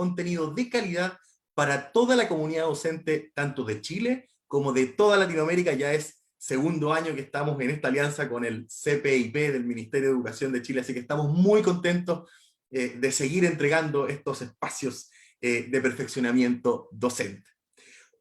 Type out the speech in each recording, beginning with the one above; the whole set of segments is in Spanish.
contenido de calidad para toda la comunidad docente, tanto de Chile como de toda Latinoamérica. Ya es segundo año que estamos en esta alianza con el CPIP del Ministerio de Educación de Chile, así que estamos muy contentos de seguir entregando estos espacios de perfeccionamiento docente.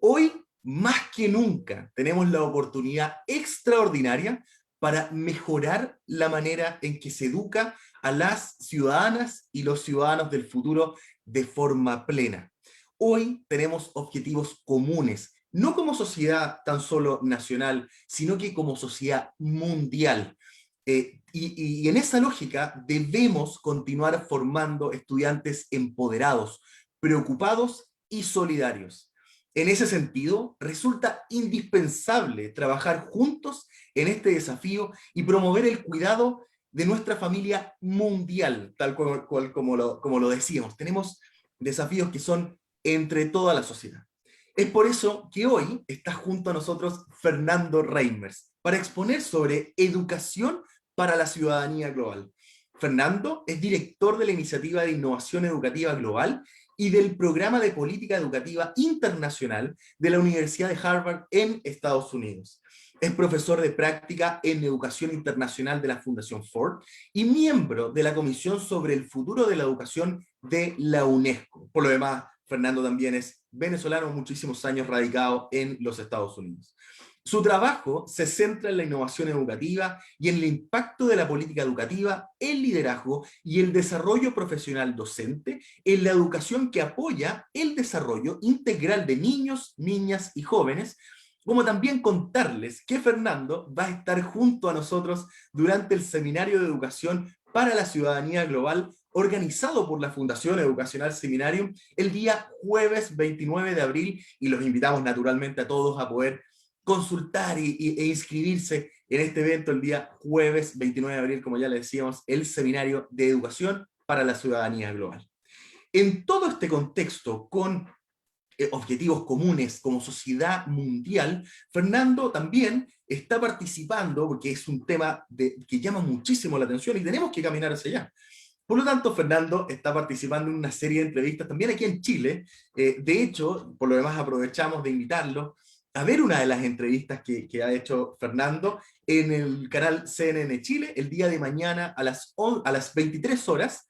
Hoy, más que nunca, tenemos la oportunidad extraordinaria para mejorar la manera en que se educa a las ciudadanas y los ciudadanos del futuro de forma plena. Hoy tenemos objetivos comunes, no como sociedad tan solo nacional, sino que como sociedad mundial. Y en esa lógica debemos continuar formando estudiantes empoderados, preocupados y solidarios. En ese sentido, resulta indispensable trabajar juntos en este desafío y promover el cuidado de nuestra familia mundial, tal cual como lo decíamos. Tenemos desafíos que son entre toda la sociedad. Es por eso que hoy está junto a nosotros Fernando Reimers para exponer sobre educación para la ciudadanía global. Fernando es director de la Iniciativa de Innovación Educativa Global y del Programa de Política Educativa Internacional de la Universidad de Harvard en Estados Unidos. Es profesor de práctica en Educación Internacional de la Fundación Ford y miembro de la Comisión sobre el Futuro de la Educación de la UNESCO. Por lo demás, Fernando también es venezolano, muchísimos años radicado en los Estados Unidos. Su trabajo se centra en la innovación educativa y en el impacto de la política educativa, el liderazgo y el desarrollo profesional docente en la educación que apoya el desarrollo integral de niños, niñas y jóvenes, como también contarles que Fernando va a estar junto a nosotros durante el Seminario de Educación para la Ciudadanía Global organizado por la Fundación Educacional Seminarium el día jueves 29 de abril, y los invitamos naturalmente a todos a poder consultar e inscribirse en este evento el día jueves 29 de abril, como ya le decíamos, el Seminario de Educación para la Ciudadanía Global. En todo este contexto, con objetivos comunes como sociedad mundial, Fernando también está participando, porque es un tema que llama muchísimo la atención y tenemos que caminar hacia allá. Por lo tanto, Fernando está participando en una serie de entrevistas también aquí en Chile. De hecho, por lo demás aprovechamos de invitarlo a ver una de las entrevistas que ha hecho Fernando en el canal CNN Chile el día de mañana a las 23 horas,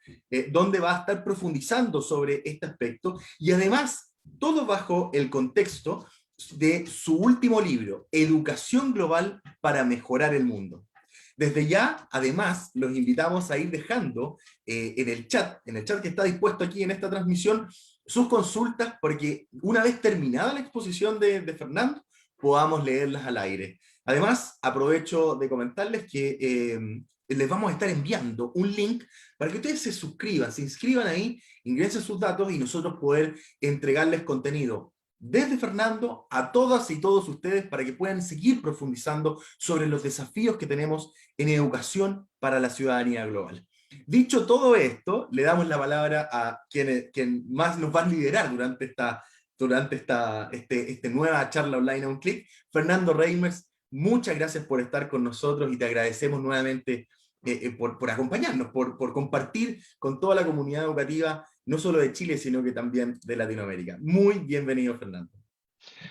donde va a estar profundizando sobre este aspecto, y además todo bajo el contexto de su último libro, Educación Global para Mejorar el Mundo. Desde ya, además, los invitamos a ir dejando en el chat que está dispuesto aquí en esta transmisión, sus consultas, porque una vez terminada la exposición de Fernando, podamos leerlas al aire. Además, aprovecho de comentarles que les vamos a estar enviando un link para que ustedes se suscriban, se inscriban ahí, ingresen sus datos y nosotros poder entregarles contenido desde Fernando a todas y todos ustedes para que puedan seguir profundizando sobre los desafíos que tenemos en educación para la ciudadanía global. Dicho todo esto, le damos la palabra a quien más nos va a liderar durante esta nueva charla online a un clic. Fernando Reimers, muchas gracias por estar con nosotros y te agradecemos nuevamente por acompañarnos, por compartir con toda la comunidad educativa, no solo de Chile, sino que también de Latinoamérica. Muy bienvenido, Fernando.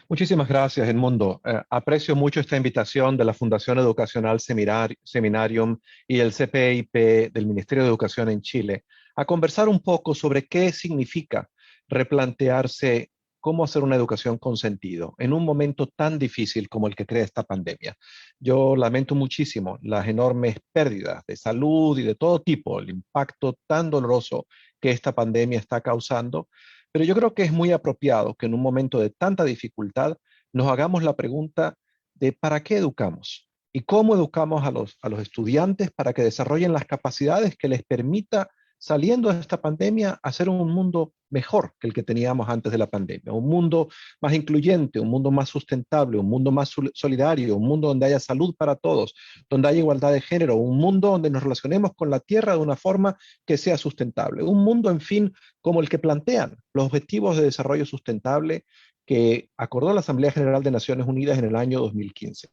Muchísimas gracias, Edmundo. Aprecio mucho esta invitación de la Fundación Educacional Seminarium y el CPIP del Ministerio de Educación en Chile a conversar un poco sobre qué significa replantearse cómo hacer una educación con sentido en un momento tan difícil como el que crea esta pandemia. Yo lamento muchísimo las enormes pérdidas de salud y de todo tipo, el impacto tan doloroso que esta pandemia está causando. Pero yo creo que es muy apropiado que en un momento de tanta dificultad nos hagamos la pregunta de ¿para qué educamos? ¿Y cómo educamos a los estudiantes para que desarrollen las capacidades que les permita, saliendo de esta pandemia, hacer un mundo mejor que el que teníamos antes de la pandemia? Un mundo más incluyente, un mundo más sustentable, un mundo más solidario, un mundo donde haya salud para todos, donde haya igualdad de género, un mundo donde nos relacionemos con la tierra de una forma que sea sustentable. Un mundo, en fin, como el que plantean los Objetivos de Desarrollo Sustentable que acordó la Asamblea General de Naciones Unidas en el año 2015.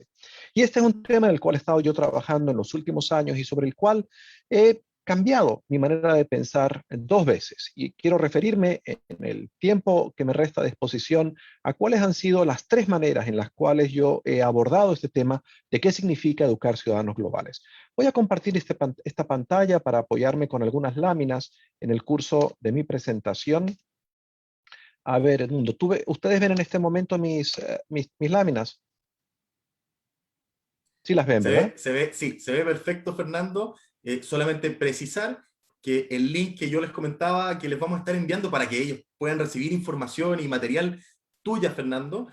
Y este es un tema en el cual he estado yo trabajando en los últimos años y sobre el cual he cambiado mi manera de pensar dos veces y quiero referirme en el tiempo que me resta de exposición a cuáles han sido las tres maneras en las cuales yo he abordado este tema de qué significa educar ciudadanos globales. Voy a compartir esta pantalla para apoyarme con algunas láminas en el curso de mi presentación. A ver, Edmundo, ¿ustedes ven en este momento mis láminas? Sí las ven, ¿verdad? Sí, se ve perfecto, Fernando. Solamente precisar que el link que yo les comentaba, que les vamos a estar enviando para que ellos puedan recibir información y material tuya, Fernando,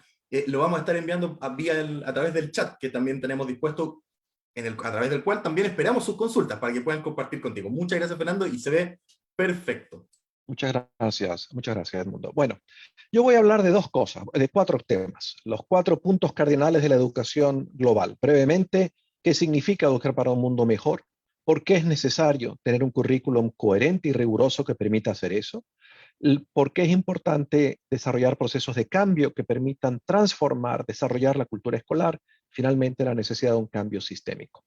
lo vamos a estar enviando a través del chat que también tenemos dispuesto, a través del cual también esperamos sus consultas para que puedan compartir contigo. Muchas gracias, Fernando, y se ve perfecto. Muchas gracias, Edmundo. Bueno, yo voy a hablar de dos cosas, de cuatro temas, los cuatro puntos cardinales de la educación global. Brevemente, ¿qué significa educar para un mundo mejor? ¿Por qué es necesario tener un currículum coherente y riguroso que permita hacer eso? ¿Por qué es importante desarrollar procesos de cambio que permitan transformar, desarrollar la cultura escolar? Finalmente, la necesidad de un cambio sistémico.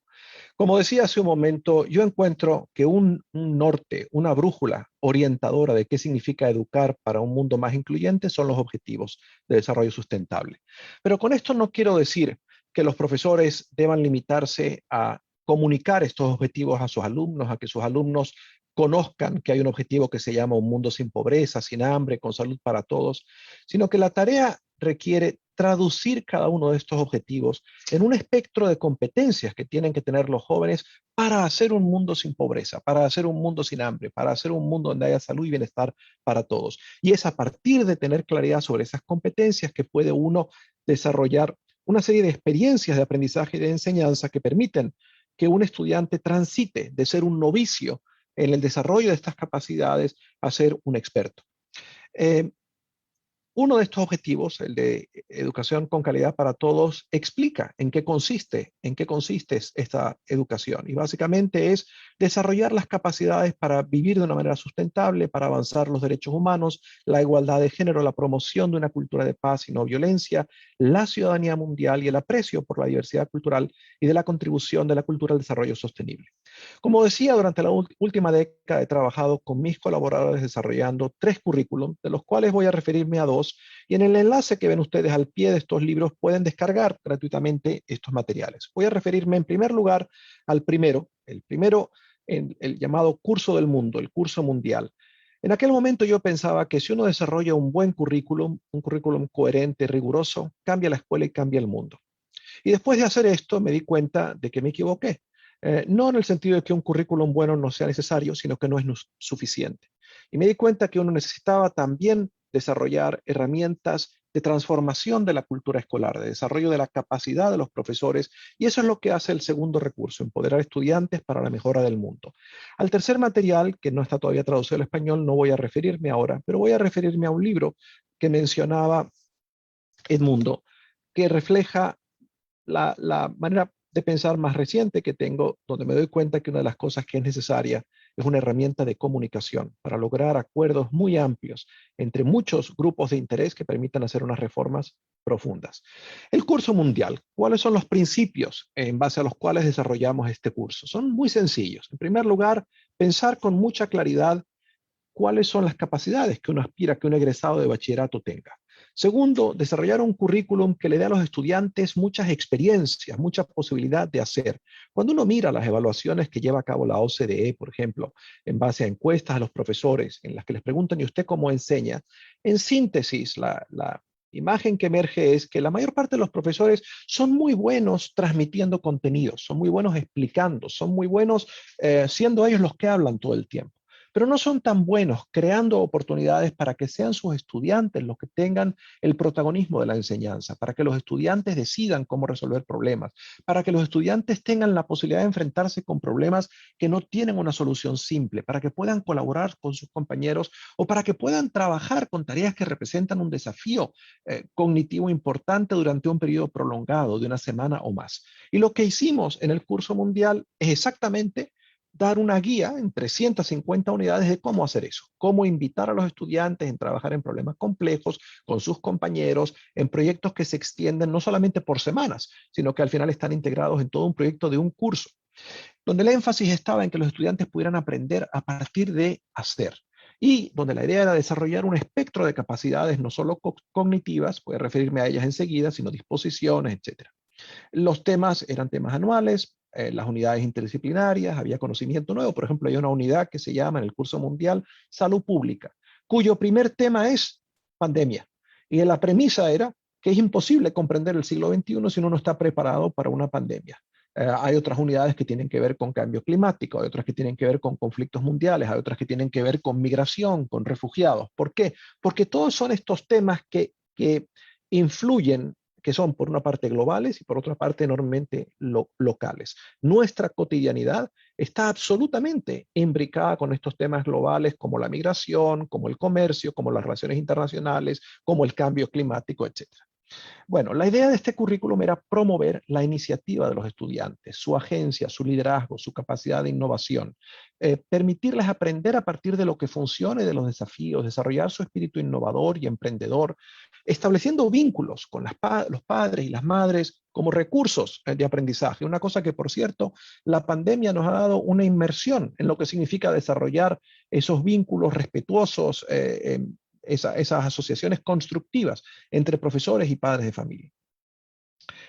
Como decía hace un momento, yo encuentro que un norte, una brújula orientadora de qué significa educar para un mundo más incluyente son los objetivos de desarrollo sustentable. Pero con esto no quiero decir que los profesores deban limitarse a comunicar estos objetivos a sus alumnos, a que sus alumnos conozcan que hay un objetivo que se llama un mundo sin pobreza, sin hambre, con salud para todos, sino que la tarea requiere traducir cada uno de estos objetivos en un espectro de competencias que tienen que tener los jóvenes para hacer un mundo sin pobreza, para hacer un mundo sin hambre, para hacer un mundo donde haya salud y bienestar para todos. Y es a partir de tener claridad sobre esas competencias que puede uno desarrollar una serie de experiencias de aprendizaje y de enseñanza que permiten que un estudiante transite de ser un novicio en el desarrollo de estas capacidades a ser un experto. Uno de estos objetivos, el de educación con calidad para todos, explica en qué consiste esta educación. Y básicamente es desarrollar las capacidades para vivir de una manera sustentable, para avanzar los derechos humanos, la igualdad de género, la promoción de una cultura de paz y no violencia, la ciudadanía mundial y el aprecio por la diversidad cultural y de la contribución de la cultura al desarrollo sostenible. Como decía, durante la última década he trabajado con mis colaboradores desarrollando 3 currículum, de los cuales voy a referirme a 2, y en el enlace que ven ustedes al pie de estos libros pueden descargar gratuitamente estos materiales. Voy a referirme en primer lugar al primero, el llamado Curso del Mundo, el curso mundial. En aquel momento yo pensaba que si uno desarrolla un buen currículum, un currículum coherente, riguroso, cambia la escuela y cambia el mundo. Y después de hacer esto me di cuenta de que me equivoqué. No en el sentido de que un currículum bueno no sea necesario, sino que no es suficiente. Y me di cuenta que uno necesitaba también desarrollar herramientas de transformación de la cultura escolar, de desarrollo de la capacidad de los profesores, y eso es lo que hace el segundo recurso, empoderar estudiantes para la mejora del mundo. Al tercer material, que no está todavía traducido al español, no voy a referirme ahora, pero voy a referirme a un libro que mencionaba Edmundo, que refleja la manera de pensar más reciente que tengo, donde me doy cuenta que una de las cosas que es necesaria es una herramienta de comunicación para lograr acuerdos muy amplios entre muchos grupos de interés que permitan hacer unas reformas profundas. El curso mundial, ¿cuáles son los principios en base a los cuales desarrollamos este curso? Son muy sencillos. En primer lugar, pensar con mucha claridad cuáles son las capacidades que uno aspira que un egresado de bachillerato tenga. Segundo, desarrollar un currículum que le dé a los estudiantes muchas experiencias, mucha posibilidad de hacer. Cuando uno mira las evaluaciones que lleva a cabo la OCDE, por ejemplo, en base a encuestas a los profesores, en las que les preguntan, ¿y usted cómo enseña? En síntesis, la imagen que emerge es que la mayor parte de los profesores son muy buenos transmitiendo contenidos, son muy buenos explicando, son muy buenos siendo ellos los que hablan todo el tiempo, pero no son tan buenos creando oportunidades para que sean sus estudiantes los que tengan el protagonismo de la enseñanza, para que los estudiantes decidan cómo resolver problemas, para que los estudiantes tengan la posibilidad de enfrentarse con problemas que no tienen una solución simple, para que puedan colaborar con sus compañeros o para que puedan trabajar con tareas que representan un desafío cognitivo importante durante un periodo prolongado de una semana o más. Y lo que hicimos en el curso mundial es exactamente dar una guía en 350 unidades de cómo hacer eso, cómo invitar a los estudiantes a trabajar en problemas complejos con sus compañeros, en proyectos que se extienden no solamente por semanas, sino que al final están integrados en todo un proyecto de un curso. donde el énfasis estaba en que los estudiantes pudieran aprender a partir de hacer, y donde la idea era desarrollar un espectro de capacidades no solo cognitivas, voy a referirme a ellas enseguida, sino disposiciones, etc. Los temas eran temas anuales, las unidades interdisciplinarias, había conocimiento nuevo. Por ejemplo, hay una unidad que se llama en el curso mundial Salud Pública, cuyo primer tema es pandemia. Y la premisa era que es imposible comprender el siglo XXI si uno no está preparado para una pandemia. Hay otras unidades que tienen que ver con cambio climático, hay otras que tienen que ver con conflictos mundiales, hay otras que tienen que ver con migración, con refugiados. ¿Por qué? Porque todos son estos temas que influyen, que son por una parte globales y por otra parte enormemente locales. Nuestra cotidianidad está absolutamente imbricada con estos temas globales como la migración, como el comercio, como las relaciones internacionales, como el cambio climático, etcétera. Bueno, la idea de este currículum era promover la iniciativa de los estudiantes, su agencia, su liderazgo, su capacidad de innovación, permitirles aprender a partir de lo que funcione, de los desafíos, desarrollar su espíritu innovador y emprendedor, estableciendo vínculos con los padres y las madres como recursos de aprendizaje. Una cosa que, por cierto, la pandemia nos ha dado una inmersión en lo que significa desarrollar esos vínculos respetuosos, esas asociaciones constructivas entre profesores y padres de familia.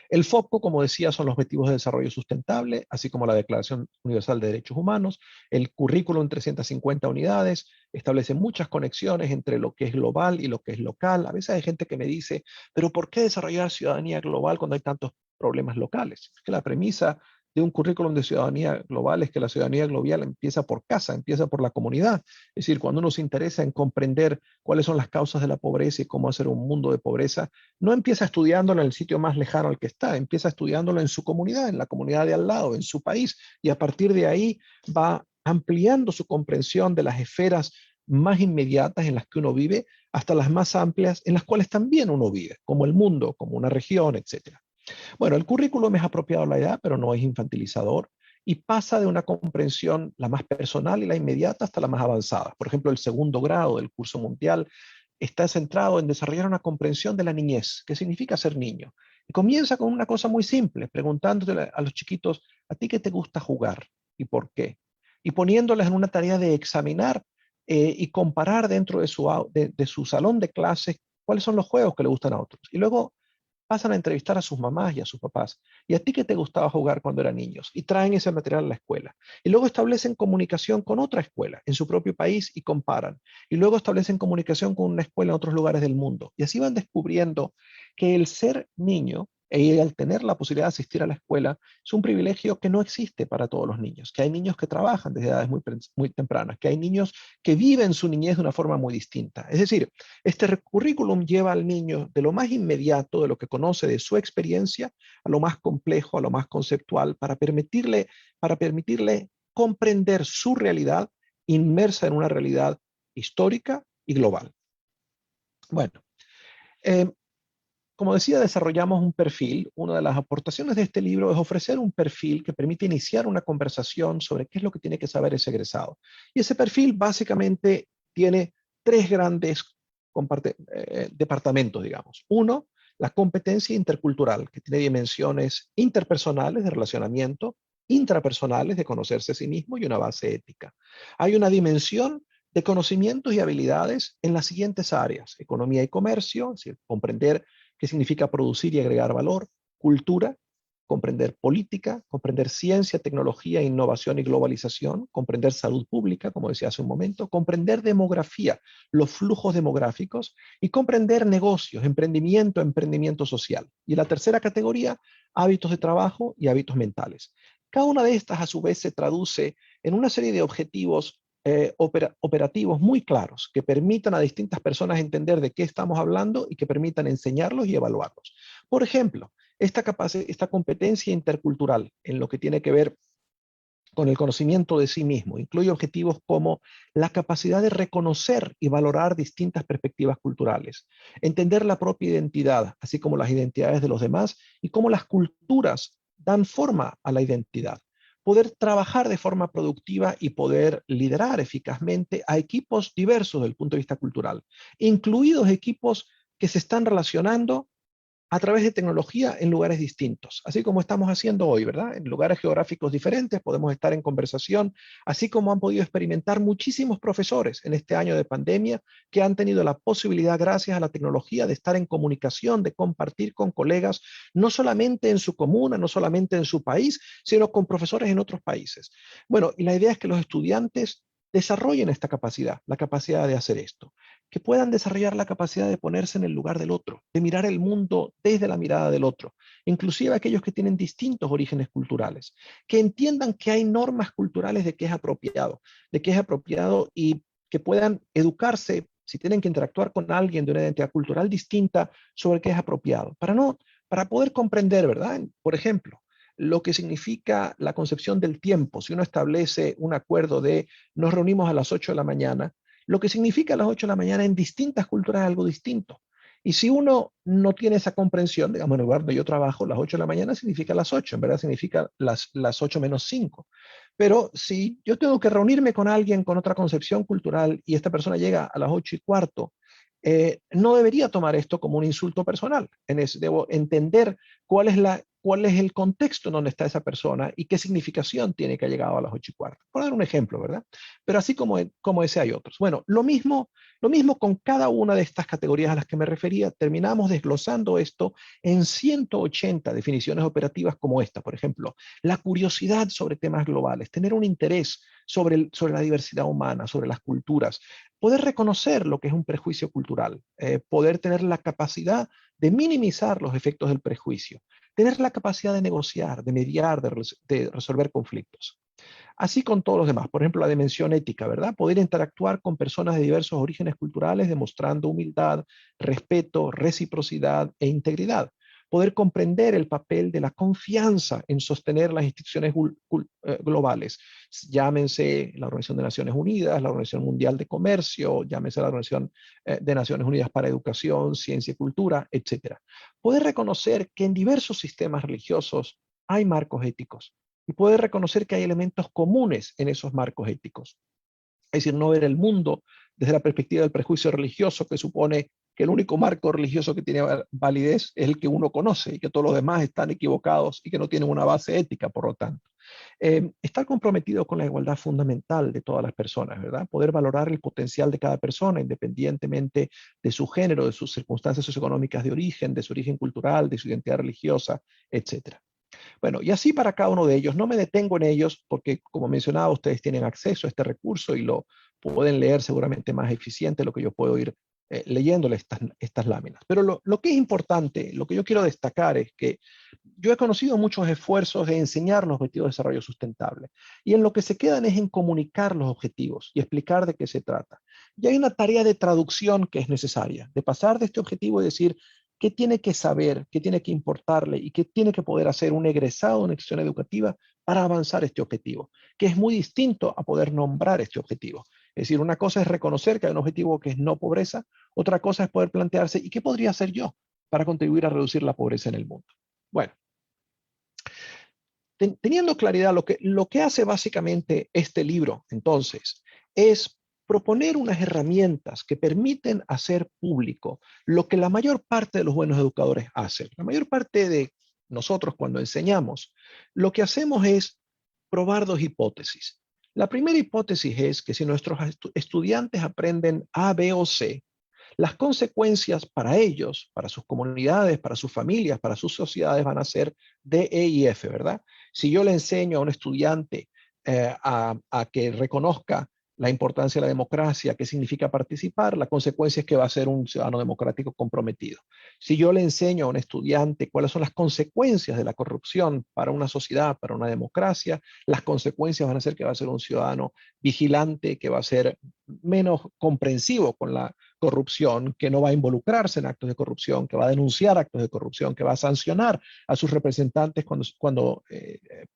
El foco, como decía, son los objetivos de desarrollo sustentable, así como la Declaración Universal de Derechos Humanos. El currículum en 350 unidades establece muchas conexiones entre lo que es global y lo que es local. A veces hay gente que me dice, pero ¿por qué desarrollar ciudadanía global cuando hay tantos problemas locales? Es que la premisa de un currículum de ciudadanía global es que la ciudadanía global empieza por casa, empieza por la comunidad. Es decir, cuando uno se interesa en comprender cuáles son las causas de la pobreza y cómo hacer un mundo de pobreza, no empieza estudiándolo en el sitio más lejano al que está, empieza estudiándolo en su comunidad, en la comunidad de al lado, en su país, y a partir de ahí va ampliando su comprensión de las esferas más inmediatas en las que uno vive hasta las más amplias en las cuales también uno vive, como el mundo, como una región, etc. Bueno, el currículum es apropiado a la edad, pero no es infantilizador y pasa de una comprensión la más personal y la inmediata hasta la más avanzada. Por ejemplo, el segundo grado del curso mundial está centrado en desarrollar una comprensión de la niñez, qué significa ser niño. Y comienza con una cosa muy simple, preguntándole a los chiquitos, ¿a ti qué te gusta jugar y por qué? Y poniéndoles en una tarea de examinar y comparar dentro de su salón de clases cuáles son los juegos que le gustan a otros. Y luego pasan a entrevistar a sus mamás y a sus papás. ¿Y a ti qué te gustaba jugar cuando eran niños? Y traen ese material a la escuela. Y luego establecen comunicación con otra escuela en su propio país y comparan. Y luego establecen comunicación con una escuela en otros lugares del mundo. Y así van descubriendo que el ser niño y el tener la posibilidad de asistir a la escuela es un privilegio que no existe para todos los niños, que hay niños que trabajan desde edades muy tempranas, que hay niños que viven su niñez de una forma muy distinta. Es decir, este currículum lleva al niño de lo más inmediato, de lo que conoce de su experiencia, a lo más complejo, a lo más conceptual, para permitirle comprender su realidad inmersa en una realidad histórica y global. Bueno, eh, como decía, desarrollamos un perfil. Una de las aportaciones de este libro es ofrecer un perfil que permite iniciar una conversación sobre qué es lo que tiene que saber ese egresado. Y ese perfil básicamente tiene tres grandes departamentos, digamos. Uno, la competencia intercultural, que tiene dimensiones interpersonales de relacionamiento, intrapersonales de conocerse a sí mismo y una base ética. Hay una dimensión de conocimientos y habilidades en las siguientes áreas: economía y comercio, es decir, comprender qué significa producir y agregar valor; cultura, comprender política; comprender ciencia, tecnología, innovación y globalización; comprender salud pública, como decía hace un momento; comprender demografía, los flujos demográficos; y comprender negocios, emprendimiento social. Y la tercera categoría, hábitos de trabajo y hábitos mentales. Cada una de estas, a su vez, se traduce en una serie de objetivos operativos muy claros que permitan a distintas personas entender de qué estamos hablando y que permitan enseñarlos y evaluarlos. Por ejemplo, esta competencia intercultural en lo que tiene que ver con el conocimiento de sí mismo incluye objetivos como la capacidad de reconocer y valorar distintas perspectivas culturales, entender la propia identidad, así como las identidades de los demás y cómo las culturas dan forma a la identidad; poder trabajar de forma productiva y poder liderar eficazmente a equipos diversos desde el punto de vista cultural, incluidos equipos que se están relacionando a través de tecnología en lugares distintos, así como estamos haciendo hoy, ¿verdad? En lugares geográficos diferentes podemos estar en conversación, así como han podido experimentar muchísimos profesores en este año de pandemia que han tenido la posibilidad, gracias a la tecnología, de estar en comunicación, de compartir con colegas, no solamente en su comuna, no solamente en su país, sino con profesores en otros países. Bueno, y la idea es que los estudiantes desarrollen esta capacidad, la capacidad de hacer esto, que puedan desarrollar la capacidad de ponerse en el lugar del otro, de mirar el mundo desde la mirada del otro, inclusive aquellos que tienen distintos orígenes culturales, que entiendan que hay normas culturales de qué es apropiado y que puedan educarse si tienen que interactuar con alguien de una identidad cultural distinta sobre qué es apropiado, para poder comprender, ¿verdad? Por ejemplo, lo que significa la concepción del tiempo. Si uno establece un acuerdo de nos reunimos a las 8 de la mañana, lo que significa a las 8 de la mañana en distintas culturas es algo distinto. Y si uno no tiene esa comprensión, digamos, en el lugar donde yo trabajo, las 8 de la mañana significa las 8, en verdad significa las 8 menos 5. Pero si yo tengo que reunirme con alguien con otra concepción cultural y esta persona llega a las 8 y cuarto, no debería tomar esto como un insulto personal. Debo entender cuál es el contexto en donde está esa persona y qué significación tiene que ha llegado a las 8 y cuarto. Por dar un ejemplo, ¿verdad? Pero así como ese hay otros. Bueno, lo mismo con cada una de estas categorías a las que me refería. Terminamos desglosando esto en 180 definiciones operativas como esta. Por ejemplo, la curiosidad sobre temas globales, tener un interés sobre la diversidad humana, sobre las culturas, poder reconocer lo que es un prejuicio cultural, poder tener la capacidad de minimizar los efectos del prejuicio, tener la capacidad de negociar, de mediar, de resolver conflictos. Así con todos los demás. Por ejemplo, la dimensión ética, ¿verdad? Poder interactuar con personas de diversos orígenes culturales demostrando humildad, respeto, reciprocidad e integridad. Poder comprender el papel de la confianza en sostener las instituciones globales. Llámense la Organización de Naciones Unidas, la Organización Mundial de Comercio, llámense la Organización de Naciones Unidas para Educación, Ciencia y Cultura, etc. Poder reconocer que en diversos sistemas religiosos hay marcos éticos y poder reconocer que hay elementos comunes en esos marcos éticos. Es decir, no ver el mundo desde la perspectiva del prejuicio religioso, que supone que el único marco religioso que tiene validez es el que uno conoce y que todos los demás están equivocados y que no tienen una base ética, por lo tanto. Estar comprometido con la igualdad fundamental de todas las personas, ¿verdad? Poder valorar el potencial de cada persona, independientemente de su género, de sus circunstancias socioeconómicas de origen, de su origen cultural, de su identidad religiosa, etcétera. Bueno, y así para cada uno de ellos. No me detengo en ellos porque, como mencionaba, ustedes tienen acceso a este recurso y lo pueden leer seguramente más eficiente lo que yo puedo ir leyéndole estas láminas. Pero lo que es importante, lo que yo quiero destacar es que yo he conocido muchos esfuerzos de enseñar los objetivos de desarrollo sustentable y en lo que se quedan es en comunicar los objetivos y explicar de qué se trata. Y hay una tarea de traducción que es necesaria, de pasar de este objetivo y decir, qué tiene que saber, qué tiene que importarle y qué tiene que poder hacer un egresado de una institución educativa para avanzar este objetivo, que es muy distinto a poder nombrar este objetivo. Es decir, una cosa es reconocer que hay un objetivo que es no pobreza, otra cosa es poder plantearse, ¿y qué podría hacer yo para contribuir a reducir la pobreza en el mundo? Bueno, teniendo claridad lo que hace básicamente este libro, entonces, es proponer unas herramientas que permiten hacer público lo que la mayor parte de los buenos educadores hacen. La mayor parte de nosotros cuando enseñamos, lo que hacemos es probar dos hipótesis. La primera hipótesis es que si nuestros estudiantes aprenden A, B o C, las consecuencias para ellos, para sus comunidades, para sus familias, para sus sociedades van a ser D, E y F, ¿verdad? Si yo le enseño a un estudiante a que reconozca la importancia de la democracia, qué significa participar, la consecuencia es que va a ser un ciudadano democrático comprometido. Si yo le enseño a un estudiante cuáles son las consecuencias de la corrupción para una sociedad, para una democracia, las consecuencias van a ser que va a ser un ciudadano vigilante, que va a ser menos comprensivo con la corrupción, que no va a involucrarse en actos de corrupción, que va a denunciar actos de corrupción, que va a sancionar a sus representantes cuando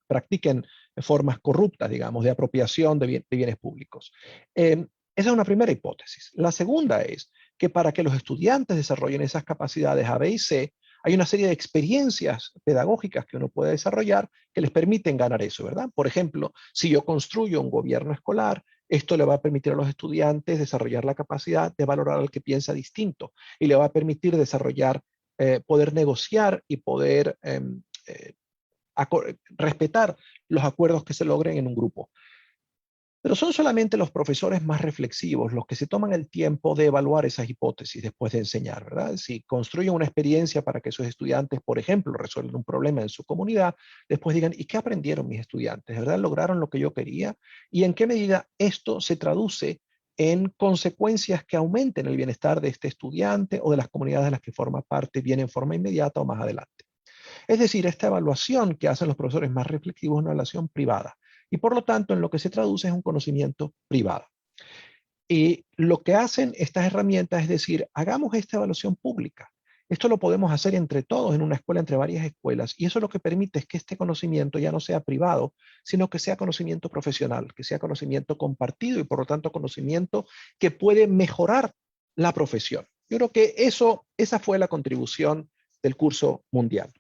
practiquen formas corruptas, digamos, de apropiación de bienes públicos. Esa es una primera hipótesis. La segunda es que para que los estudiantes desarrollen esas capacidades A, B y C, hay una serie de experiencias pedagógicas que uno puede desarrollar que les permiten ganar eso, ¿verdad? Por ejemplo, si yo construyo un gobierno escolar, esto le va a permitir a los estudiantes desarrollar la capacidad de valorar al que piensa distinto y le va a permitir desarrollar poder negociar y poder respetar los acuerdos que se logren en un grupo. Pero son solamente los profesores más reflexivos los que se toman el tiempo de evaluar esas hipótesis después de enseñar, ¿verdad? Si construyen una experiencia para que sus estudiantes, por ejemplo, resuelvan un problema en su comunidad, después digan, ¿y qué aprendieron mis estudiantes? ¿Verdad? ¿Lograron lo que yo quería? ¿Y en qué medida esto se traduce en consecuencias que aumenten el bienestar de este estudiante o de las comunidades de las que forma parte, bien en forma inmediata o más adelante? Es decir, esta evaluación que hacen los profesores más reflexivos es una evaluación privada y por lo tanto en lo que se traduce es un conocimiento privado. Y lo que hacen estas herramientas es decir, hagamos esta evaluación pública. Esto lo podemos hacer entre todos en una escuela, entre varias escuelas, y eso lo que permite es que este conocimiento ya no sea privado, sino que sea conocimiento profesional, que sea conocimiento compartido y por lo tanto conocimiento que puede mejorar la profesión. Yo creo que esa fue la contribución del curso mundial.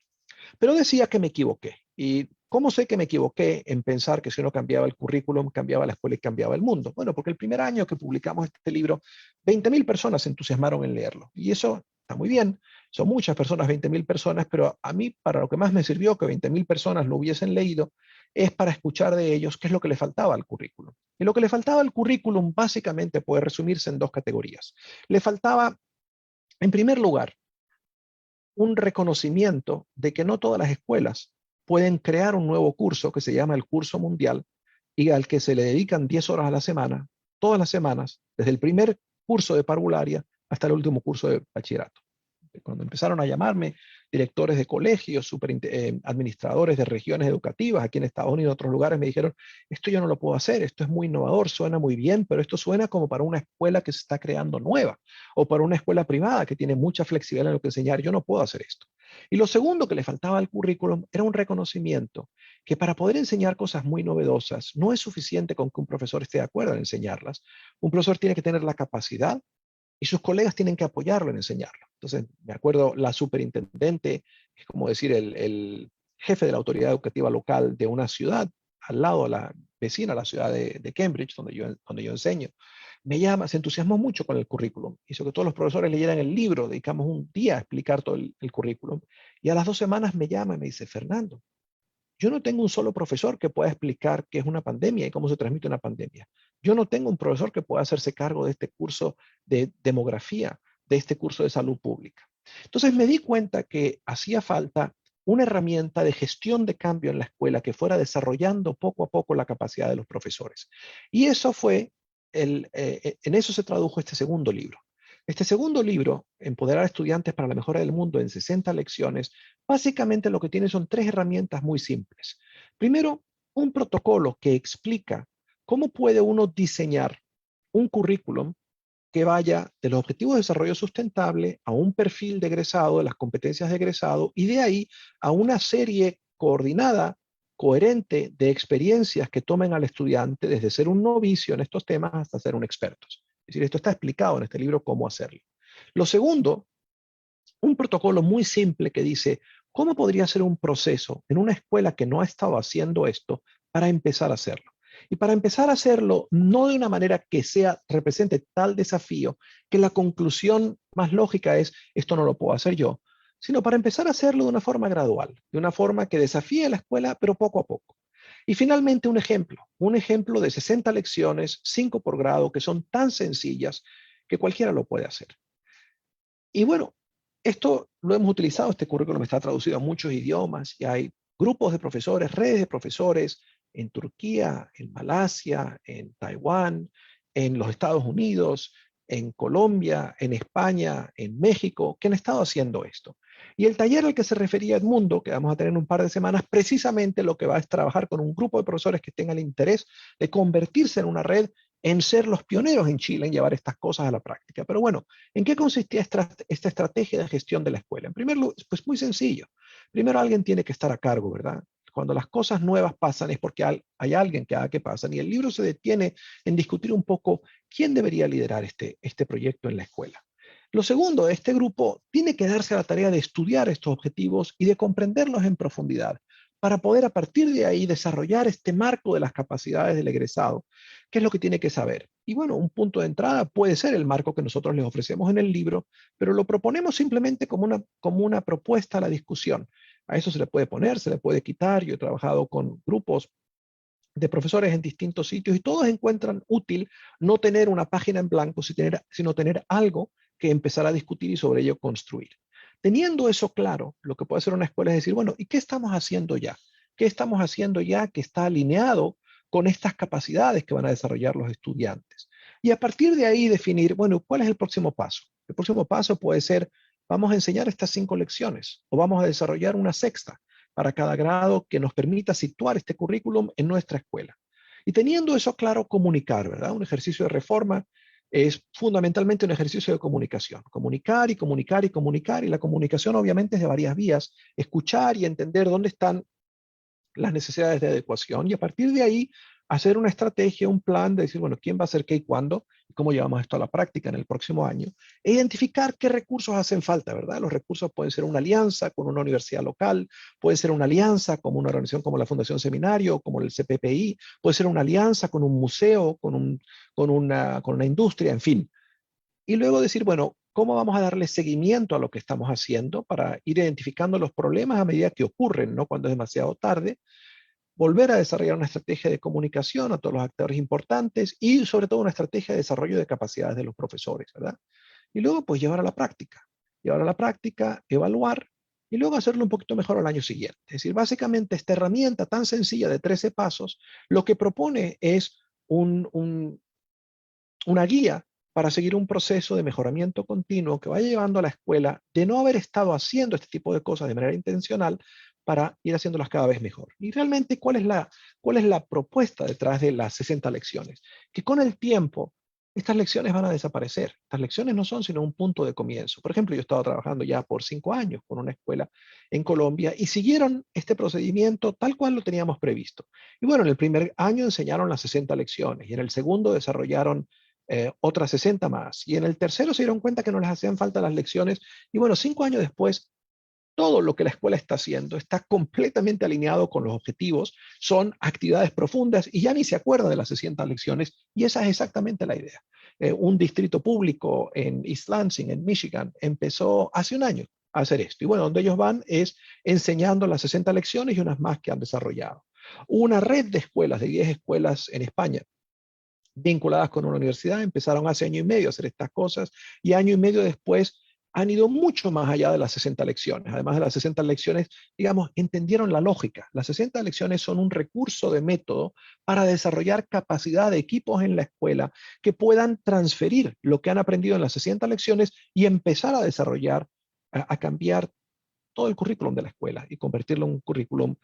Pero decía que me equivoqué. ¿Y cómo sé que me equivoqué en pensar que si uno cambiaba el currículum, cambiaba la escuela y cambiaba el mundo? Bueno, porque el primer año que publicamos este libro, 20.000 personas se entusiasmaron en leerlo. Y eso está muy bien. Son muchas personas, 20.000 personas, pero a mí para lo que más me sirvió que 20.000 personas lo hubiesen leído es para escuchar de ellos qué es lo que le faltaba al currículum. Y lo que le faltaba al currículum básicamente puede resumirse en dos categorías. Le faltaba, en primer lugar, un reconocimiento de que no todas las escuelas pueden crear un nuevo curso que se llama el curso mundial y al que se le dedican 10 horas a la semana, todas las semanas, desde el primer curso de parvularia hasta el último curso de bachillerato. Cuando empezaron a llamarme directores de colegios, administradores de regiones educativas aquí en Estados Unidos y en otros lugares, me dijeron, esto yo no lo puedo hacer, esto es muy innovador, suena muy bien, pero esto suena como para una escuela que se está creando nueva o para una escuela privada que tiene mucha flexibilidad en lo que enseñar, yo no puedo hacer esto. Y lo segundo que le faltaba al currículum era un reconocimiento que para poder enseñar cosas muy novedosas no es suficiente con que un profesor esté de acuerdo en enseñarlas. Un profesor tiene que tener la capacidad y sus colegas tienen que apoyarlo en enseñarlo. Entonces, me acuerdo la superintendente, que es como decir el jefe de la autoridad educativa local de una ciudad, al lado, a la vecina, a la ciudad de Cambridge, donde yo enseño, me llama, se entusiasmó mucho con el currículum, hizo que todos los profesores leyeran el libro, dedicamos un día a explicar todo el currículum, y a las 2 semanas me llama y me dice, Fernando, yo no tengo un solo profesor que pueda explicar qué es una pandemia y cómo se transmite una pandemia. Yo no tengo un profesor que pueda hacerse cargo de este curso de demografía, de este curso de salud pública. Entonces me di cuenta que hacía falta una herramienta de gestión de cambio en la escuela que fuera desarrollando poco a poco la capacidad de los profesores. Y eso fue, en eso se tradujo este segundo libro. Este segundo libro, Empoderar a estudiantes para la mejora del mundo en 60 lecciones, básicamente lo que tiene son 3 herramientas muy simples. Primero, un protocolo que explica cómo puede uno diseñar un currículum que vaya de los objetivos de desarrollo sustentable a un perfil de egresado, de las competencias de egresado, y de ahí a una serie coordinada, coherente de experiencias que tomen al estudiante desde ser un novicio en estos temas hasta ser un experto. Es decir, esto está explicado en este libro cómo hacerlo. Lo segundo, un protocolo muy simple que dice cómo podría ser un proceso en una escuela que no ha estado haciendo esto para empezar a hacerlo. Y para empezar a hacerlo, no de una manera que represente tal desafío que la conclusión más lógica es, esto no lo puedo hacer yo, sino para empezar a hacerlo de una forma gradual, de una forma que desafíe a la escuela, pero poco a poco. Y finalmente un ejemplo de 60 lecciones, 5 por grado, que son tan sencillas que cualquiera lo puede hacer. Y bueno, esto lo hemos utilizado, este currículum está traducido a muchos idiomas y hay grupos de profesores, redes de profesores en Turquía, en Malasia, en Taiwán, en los Estados Unidos, en Colombia, en España, en México, que han estado haciendo esto. Y el taller al que se refería Edmundo, que vamos a tener en un par de semanas, precisamente lo que va es trabajar con un grupo de profesores que tengan el interés de convertirse en una red, en ser los pioneros en Chile en llevar estas cosas a la práctica. Pero bueno, ¿en qué consistía esta estrategia de gestión de la escuela? En primer lugar, pues muy sencillo. Primero alguien tiene que estar a cargo, ¿verdad? Cuando las cosas nuevas pasan es porque hay alguien que haga que pasen. Y el libro se detiene en discutir un poco quién debería liderar este proyecto en la escuela. Lo segundo, este grupo tiene que darse a la tarea de estudiar estos objetivos y de comprenderlos en profundidad para poder a partir de ahí desarrollar este marco de las capacidades del egresado, qué es lo que tiene que saber. Y bueno, un punto de entrada puede ser el marco que nosotros les ofrecemos en el libro, pero lo proponemos simplemente como una propuesta a la discusión. A eso se le puede poner, se le puede quitar. Yo he trabajado con grupos de profesores en distintos sitios y todos encuentran útil no tener una página en blanco, sino tener algo que empezar a discutir y sobre ello construir. Teniendo eso claro, lo que puede hacer una escuela es decir, bueno, ¿y qué estamos haciendo ya? ¿Qué estamos haciendo ya que está alineado con estas capacidades que van a desarrollar los estudiantes? Y a partir de ahí definir, bueno, ¿cuál es el próximo paso? El próximo paso puede ser, vamos a enseñar estas 5 lecciones o vamos a desarrollar una sexta para cada grado que nos permita situar este currículum en nuestra escuela. Y teniendo eso claro, comunicar, ¿verdad? Un ejercicio de reforma es fundamentalmente un ejercicio de comunicación. Comunicar y comunicar y comunicar, y la comunicación obviamente es de varias vías. Escuchar y entender dónde están las necesidades de adecuación y a partir de ahí hacer una estrategia, un plan de decir, bueno, quién va a hacer qué y cuándo, y cómo llevamos esto a la práctica en el próximo año, e identificar qué recursos hacen falta, ¿verdad? Los recursos pueden ser una alianza con una universidad local, puede ser una alianza con una organización como la Fundación Seminario, como el CPPI, puede ser una alianza con un museo, con una industria, en fin. Y luego decir, bueno, ¿cómo vamos a darle seguimiento a lo que estamos haciendo para ir identificando los problemas a medida que ocurren, no cuando es demasiado tarde? Volver a desarrollar una estrategia de comunicación a todos los actores importantes y sobre todo una estrategia de desarrollo de capacidades de los profesores, ¿verdad? Y luego pues llevar a la práctica, evaluar y luego hacerlo un poquito mejor al año siguiente. Es decir, básicamente esta herramienta tan sencilla de 13 pasos, lo que propone es una guía para seguir un proceso de mejoramiento continuo que vaya llevando a la escuela de no haber estado haciendo este tipo de cosas de manera intencional para ir haciéndolas cada vez mejor. Y realmente, cuál es la propuesta detrás de las 60 lecciones? Que con el tiempo, estas lecciones van a desaparecer. Estas lecciones no son sino un punto de comienzo. Por ejemplo, yo he estado trabajando ya por 5 años con una escuela en Colombia y siguieron este procedimiento tal cual lo teníamos previsto. Y bueno, en el primer año enseñaron las 60 lecciones y en el segundo desarrollaron otras 60 más. Y en el tercero se dieron cuenta que no les hacían falta las lecciones. Y bueno, 5 años después, todo lo que la escuela está haciendo está completamente alineado con los objetivos. Son actividades profundas y ya ni se acuerda de las 60 lecciones. Y esa es exactamente la idea. Un distrito público en East Lansing, en Michigan, empezó hace un año a hacer esto. Y bueno, donde ellos van es enseñando las 60 lecciones y unas más que han desarrollado. Una red de escuelas, de 10 escuelas en España, vinculadas con una universidad, empezaron hace año y medio a hacer estas cosas y año y medio después han ido mucho más allá de las 60 lecciones. Además de las 60 lecciones, digamos, entendieron la lógica. Las 60 lecciones son un recurso de método para desarrollar capacidad de equipos en la escuela que puedan transferir lo que han aprendido en las 60 lecciones y empezar a desarrollar, a cambiar todo el currículum de la escuela y convertirlo en un currículum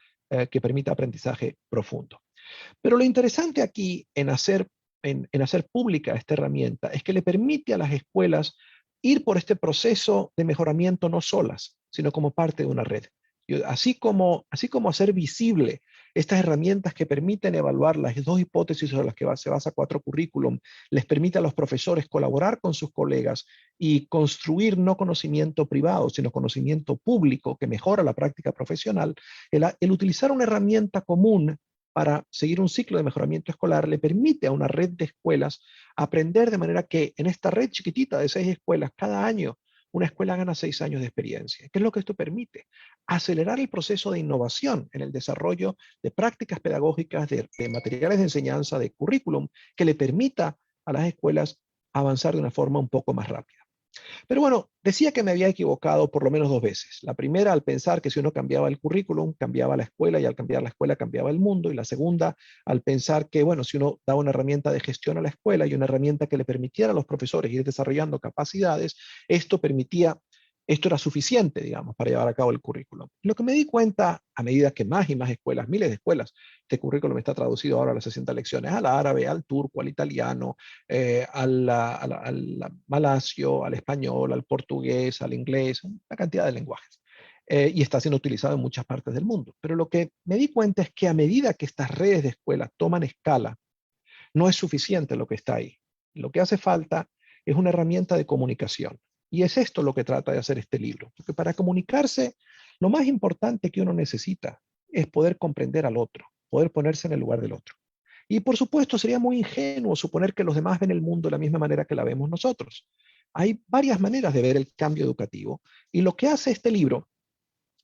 que permita aprendizaje profundo. Pero lo interesante aquí en hacer pública esta herramienta es que le permite a las escuelas ir por este proceso de mejoramiento no solas, sino como parte de una red. Así como hacer visible estas herramientas que permiten evaluar las 2 hipótesis sobre las que se basa 4 currículum, les permite a los profesores colaborar con sus colegas y construir no conocimiento privado, sino conocimiento público que mejora la práctica profesional, el utilizar una herramienta común para seguir un ciclo de mejoramiento escolar le permite a una red de escuelas aprender de manera que en esta red chiquitita de 6 escuelas, cada año una escuela gana 6 años de experiencia. ¿Qué es lo que esto permite? Acelerar el proceso de innovación en el desarrollo de prácticas pedagógicas, de materiales de enseñanza, de currículum, que le permita a las escuelas avanzar de una forma un poco más rápida. Pero bueno, decía que me había equivocado por lo menos 2 veces. La primera, al pensar que si uno cambiaba el currículum, cambiaba la escuela y al cambiar la escuela cambiaba el mundo. Y la segunda, al pensar que, bueno, si uno daba una herramienta de gestión a la escuela y una herramienta que le permitiera a los profesores ir desarrollando capacidades, esto era suficiente, digamos, para llevar a cabo el currículum. Lo que me di cuenta a medida que más y más escuelas, miles de escuelas, este currículum está traducido ahora a las 60 lecciones, al árabe, al turco, al italiano, al malasio, al español, al portugués, al inglés, una cantidad de lenguajes. Y está siendo utilizado en muchas partes del mundo. Pero lo que me di cuenta es que a medida que estas redes de escuelas toman escala, no es suficiente lo que está ahí. Lo que hace falta es una herramienta de comunicación. Y es esto lo que trata de hacer este libro. Porque para comunicarse, lo más importante que uno necesita es poder comprender al otro, poder ponerse en el lugar del otro. Y por supuesto sería muy ingenuo suponer que los demás ven el mundo de la misma manera que la vemos nosotros. Hay varias maneras de ver el cambio educativo y lo que hace este libro,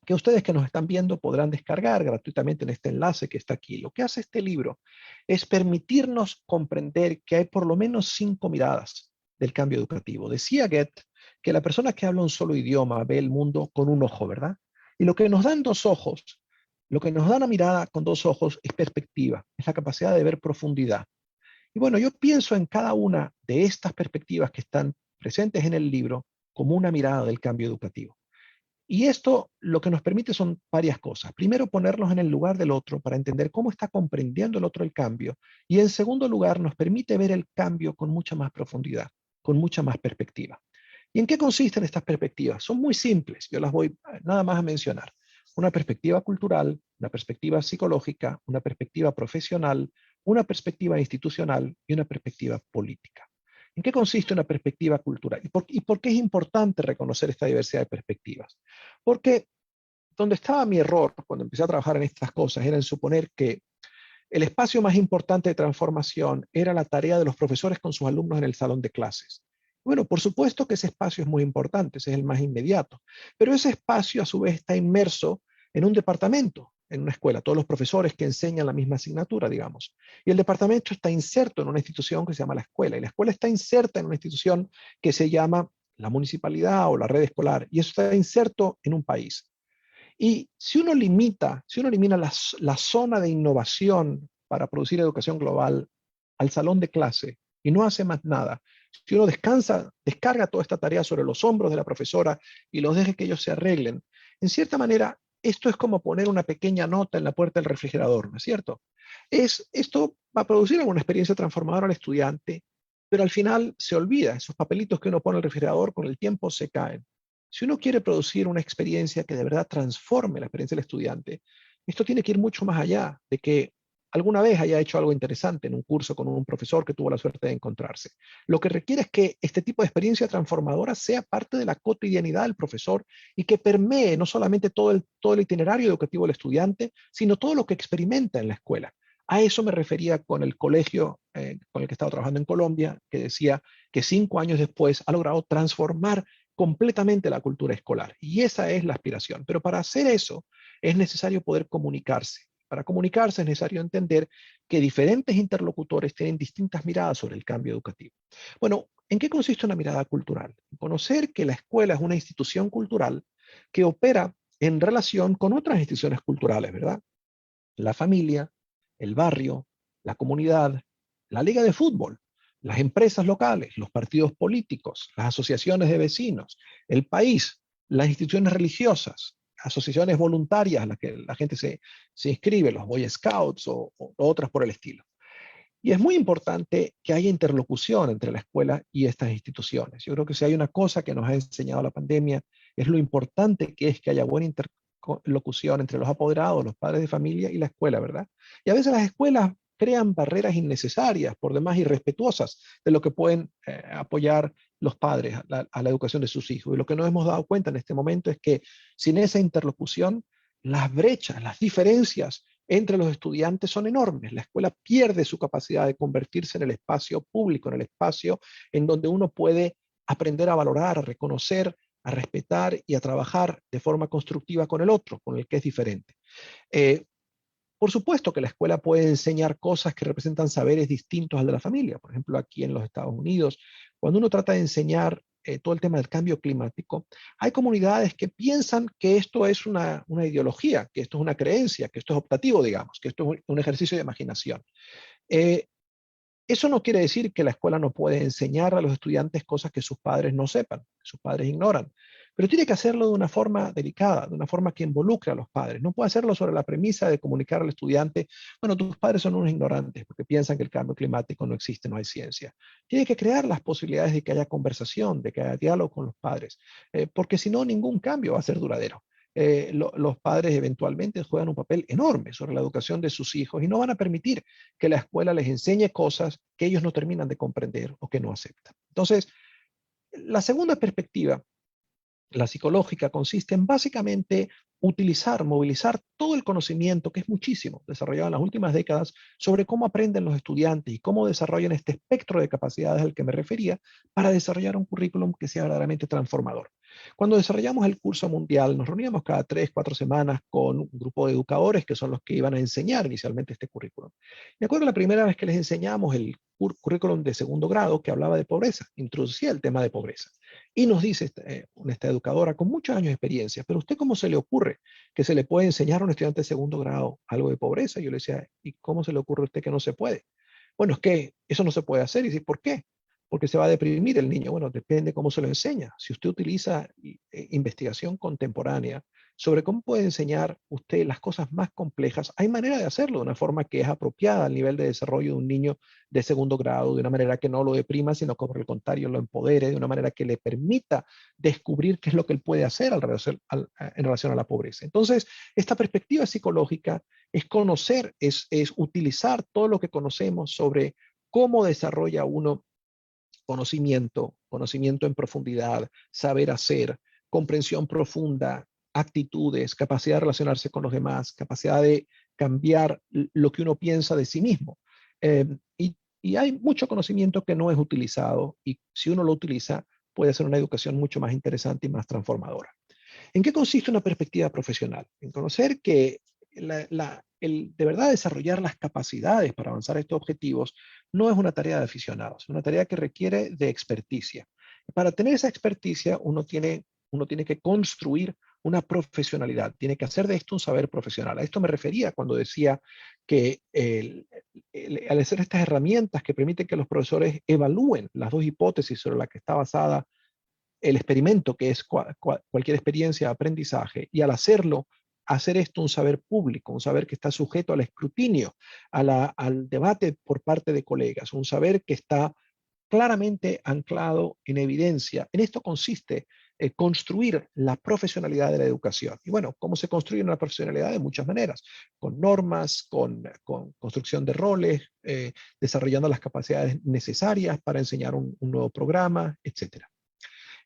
que ustedes que nos están viendo podrán descargar gratuitamente en este enlace que está aquí, lo que hace este libro es permitirnos comprender que hay por lo menos 5 miradas del cambio educativo. Decía Goethe que la persona que habla un solo idioma ve el mundo con un ojo, ¿verdad? Y lo que nos dan 2 ojos, lo que nos da una mirada con 2 ojos es perspectiva, es la capacidad de ver profundidad. Y bueno, yo pienso en cada una de estas perspectivas que están presentes en el libro como una mirada del cambio educativo. Y esto lo que nos permite son varias cosas. Primero, ponernos en el lugar del otro para entender cómo está comprendiendo el otro el cambio. Y en segundo lugar, nos permite ver el cambio con mucha más profundidad, con mucha más perspectiva. ¿Y en qué consisten estas perspectivas? Son muy simples, yo las voy nada más a mencionar. Una perspectiva cultural, una perspectiva psicológica, una perspectiva profesional, una perspectiva institucional y una perspectiva política. ¿En qué consiste una perspectiva cultural? ¿Y por qué es importante reconocer esta diversidad de perspectivas? Porque donde estaba mi error cuando empecé a trabajar en estas cosas era en suponer que el espacio más importante de transformación era la tarea de los profesores con sus alumnos en el salón de clases. Bueno, por supuesto que ese espacio es muy importante, ese es el más inmediato, pero ese espacio a su vez está inmerso en un departamento, en una escuela, todos los profesores que enseñan la misma asignatura, digamos. Y el departamento está inserto en una institución que se llama la escuela, y la escuela está inserta en una institución que se llama la municipalidad o la red escolar, y eso está inserto en un país. Y si uno elimina la zona de innovación para producir educación global al salón de clase y no hace más nada, si uno descarga toda esta tarea sobre los hombros de la profesora y los deje que ellos se arreglen, en cierta manera, esto es como poner una pequeña nota en la puerta del refrigerador, ¿no es cierto? Esto va a producir alguna experiencia transformadora al estudiante, pero al final se olvida, esos papelitos que uno pone en el refrigerador con el tiempo se caen. Si uno quiere producir una experiencia que de verdad transforme la experiencia del estudiante, esto tiene que ir mucho más allá de que alguna vez haya hecho algo interesante en un curso con un profesor que tuvo la suerte de encontrarse. Lo que requiere es que este tipo de experiencia transformadora sea parte de la cotidianidad del profesor y que permee no solamente todo el itinerario educativo del estudiante, sino todo lo que experimenta en la escuela. A eso me refería con el colegio con el que estaba trabajando en Colombia, que decía que 5 años después ha logrado transformar completamente la cultura escolar. Y esa es la aspiración. Pero para hacer eso es necesario poder comunicarse. Para comunicarse es necesario entender que diferentes interlocutores tienen distintas miradas sobre el cambio educativo. Bueno, ¿en qué consiste una mirada cultural? Conocer que la escuela es una institución cultural que opera en relación con otras instituciones culturales, ¿verdad? La familia, el barrio, la comunidad, la liga de fútbol, las empresas locales, los partidos políticos, las asociaciones de vecinos, el país, las instituciones religiosas, asociaciones voluntarias a las que la gente se inscribe, los Boy Scouts o otras por el estilo. Y es muy importante que haya interlocución entre la escuela y estas instituciones. Yo creo que si hay una cosa que nos ha enseñado la pandemia, es lo importante que es que haya buena interlocución entre los apoderados, los padres de familia y la escuela, ¿verdad? Y a veces las escuelas crean barreras innecesarias, por demás irrespetuosas de lo que pueden apoyar los padres a la educación de sus hijos. Y lo que nos hemos dado cuenta en este momento es que sin esa interlocución, las brechas, las diferencias entre los estudiantes son enormes. La escuela pierde su capacidad de convertirse en el espacio público, en el espacio en donde uno puede aprender a valorar, a reconocer, a respetar y a trabajar de forma constructiva con el otro, con el que es diferente. Eh, por supuesto que la escuela puede enseñar cosas que representan saberes distintos al de la familia. Por ejemplo, aquí en los Estados Unidos, cuando uno trata de enseñar todo el tema del cambio climático, hay comunidades que piensan que esto es una ideología, que esto es una creencia, que esto es optativo, digamos, que esto es un ejercicio de imaginación. Eh, Eso no quiere decir que la escuela no puede enseñar a los estudiantes cosas que sus padres no sepan, que sus padres ignoran, pero tiene que hacerlo de una forma delicada, de una forma que involucre a los padres. No puede hacerlo sobre la premisa de comunicar al estudiante, bueno, tus padres son unos ignorantes porque piensan que el cambio climático no existe, no hay ciencia. Tiene que crear las posibilidades de que haya conversación, de que haya diálogo con los padres, porque si no, ningún cambio va a ser duradero. Los padres eventualmente juegan un papel enorme sobre la educación de sus hijos y no van a permitir que la escuela les enseñe cosas que ellos no terminan de comprender o que no aceptan. Entonces, la segunda perspectiva La psicológica consiste en básicamente movilizar todo el conocimiento, que es muchísimo, desarrollado en las últimas décadas, sobre cómo aprenden los estudiantes y cómo desarrollan este espectro de capacidades al que me refería para desarrollar un currículum que sea verdaderamente transformador. Cuando desarrollamos el curso mundial, nos reuníamos cada 3, 4 semanas con un grupo de educadores que son los que iban a enseñar inicialmente este currículum. Me acuerdo la primera vez que les enseñamos el currículum de segundo grado que hablaba de pobreza, introducía el tema de pobreza. Y nos dice esta educadora con muchos años de experiencia, pero ¿usted cómo se le ocurre que se le puede enseñar a un estudiante de segundo grado algo de pobreza? Yo le decía, ¿y cómo se le ocurre a usted que no se puede? Bueno, es que eso no se puede hacer. Y dice, ¿por qué? Porque se va a deprimir el niño. Bueno, depende cómo se lo enseña. Si usted utiliza investigación contemporánea sobre cómo puede enseñar usted las cosas más complejas, hay manera de hacerlo de una forma que es apropiada al nivel de desarrollo de un niño de segundo grado, de una manera que no lo deprima, sino que por el contrario lo empodere, de una manera que le permita descubrir qué es lo que él puede hacer en relación a la pobreza. Entonces, esta perspectiva psicológica es conocer, es utilizar todo lo que conocemos sobre cómo desarrolla uno conocimiento en profundidad, saber hacer, comprensión profunda, actitudes, capacidad de relacionarse con los demás, capacidad de cambiar lo que uno piensa de sí mismo. Eh, y hay mucho conocimiento que no es utilizado y si uno lo utiliza puede ser una educación mucho más interesante y más transformadora. ¿En qué consiste una perspectiva profesional? En conocer que el de verdad desarrollar las capacidades para avanzar a estos objetivos no es una tarea de aficionados, es una tarea que requiere de experticia. Para tener esa experticia, uno tiene que construir una profesionalidad, tiene que hacer de esto un saber profesional. A esto me refería cuando decía que al hacer estas herramientas que permiten que los profesores evalúen las dos hipótesis sobre las que está basada el experimento, que es cualquier experiencia de aprendizaje, y al hacerlo, hacer esto un saber público, un saber que está sujeto al escrutinio, al debate por parte de colegas, un saber que está claramente anclado en evidencia. En esto consiste construir la profesionalidad de la educación. Y bueno, ¿cómo se construye una profesionalidad? De muchas maneras, con normas, con construcción de roles, desarrollando las capacidades necesarias para enseñar un nuevo programa, etcétera.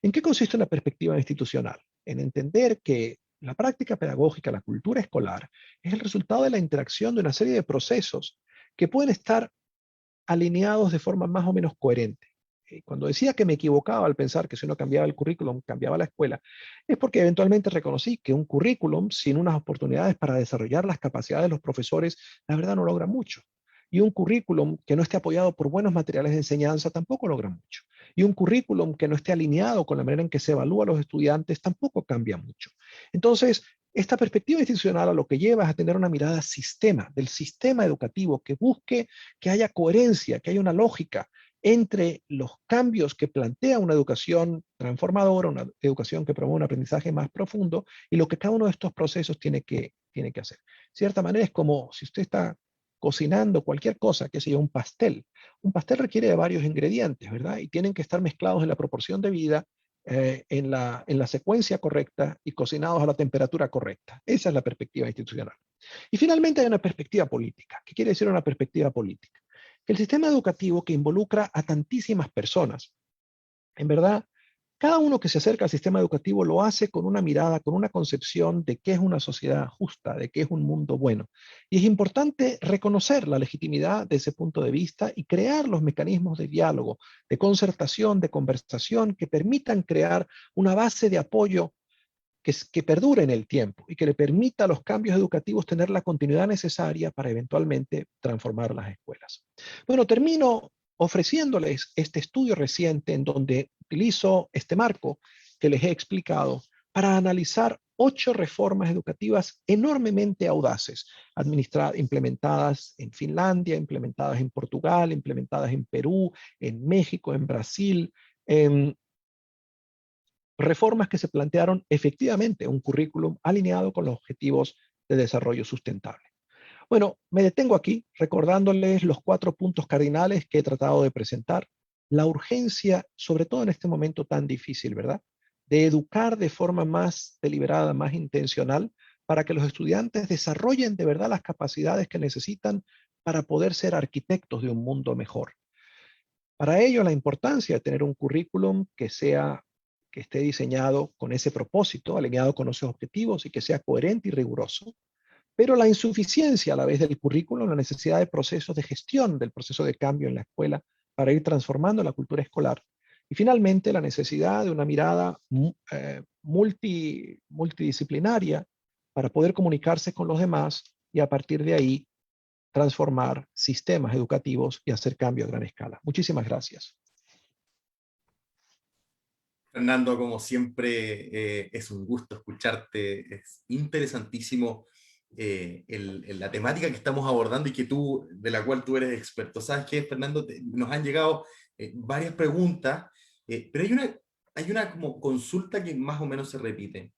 ¿En qué consiste una perspectiva institucional? En entender que la práctica pedagógica, la cultura escolar, es el resultado de la interacción de una serie de procesos que pueden estar alineados de forma más o menos coherente. Cuando decía que me equivocaba al pensar que si uno cambiaba el currículum, cambiaba la escuela, es porque eventualmente reconocí que un currículum sin unas oportunidades para desarrollar las capacidades de los profesores, la verdad no logra mucho. Y un currículum que no esté apoyado por buenos materiales de enseñanza tampoco logra mucho. Y un currículum que no esté alineado con la manera en que se evalúa a los estudiantes tampoco cambia mucho. Entonces, esta perspectiva institucional a lo que lleva es a tener una mirada del sistema educativo que busque que haya coherencia, que haya una lógica entre los cambios que plantea una educación transformadora, una educación que promueve un aprendizaje más profundo y lo que cada uno de estos procesos tiene que hacer. De cierta manera es como si usted está cocinando cualquier cosa, que sea un pastel. Un pastel requiere de varios ingredientes, ¿verdad? Y tienen que estar mezclados en la proporción debida, en la secuencia correcta y cocinados a la temperatura correcta. Esa es la perspectiva institucional. Y finalmente hay una perspectiva política. ¿Qué quiere decir una perspectiva política? Que el sistema educativo que involucra a tantísimas personas, en verdad, cada uno que se acerca al sistema educativo lo hace con una mirada, con una concepción de qué es una sociedad justa, de qué es un mundo bueno. Y es importante reconocer la legitimidad de ese punto de vista y crear los mecanismos de diálogo, de concertación, de conversación que permitan crear una base de apoyo que perdure en el tiempo y que le permita a los cambios educativos tener la continuidad necesaria para eventualmente transformar las escuelas. Bueno, termino ofreciéndoles este estudio reciente en donde utilizo este marco que les he explicado para analizar 8 reformas educativas enormemente audaces, implementadas en Finlandia, implementadas en Portugal, implementadas en Perú, en México, en Brasil, en reformas que se plantearon efectivamente un currículum alineado con los objetivos de desarrollo sustentable. Bueno, me detengo aquí recordándoles los 4 puntos cardinales que he tratado de presentar. La urgencia, sobre todo en este momento tan difícil, ¿verdad? De educar de forma más deliberada, más intencional, para que los estudiantes desarrollen de verdad las capacidades que necesitan para poder ser arquitectos de un mundo mejor. Para ello, la importancia de tener un currículum que que esté diseñado con ese propósito, alineado con esos objetivos y que sea coherente y riguroso, pero la insuficiencia a la vez del currículo, la necesidad de procesos de gestión del proceso de cambio en la escuela para ir transformando la cultura escolar. Y finalmente, la necesidad de una mirada multidisciplinaria para poder comunicarse con los demás y a partir de ahí transformar sistemas educativos y hacer cambio a gran escala. Muchísimas gracias. Fernando, como siempre, es un gusto escucharte. Es interesantísimo la temática que estamos abordando y de la cual tú eres experto. ¿Sabes qué, Fernando? Nos han llegado varias preguntas, pero hay una como consulta que más o menos se repite.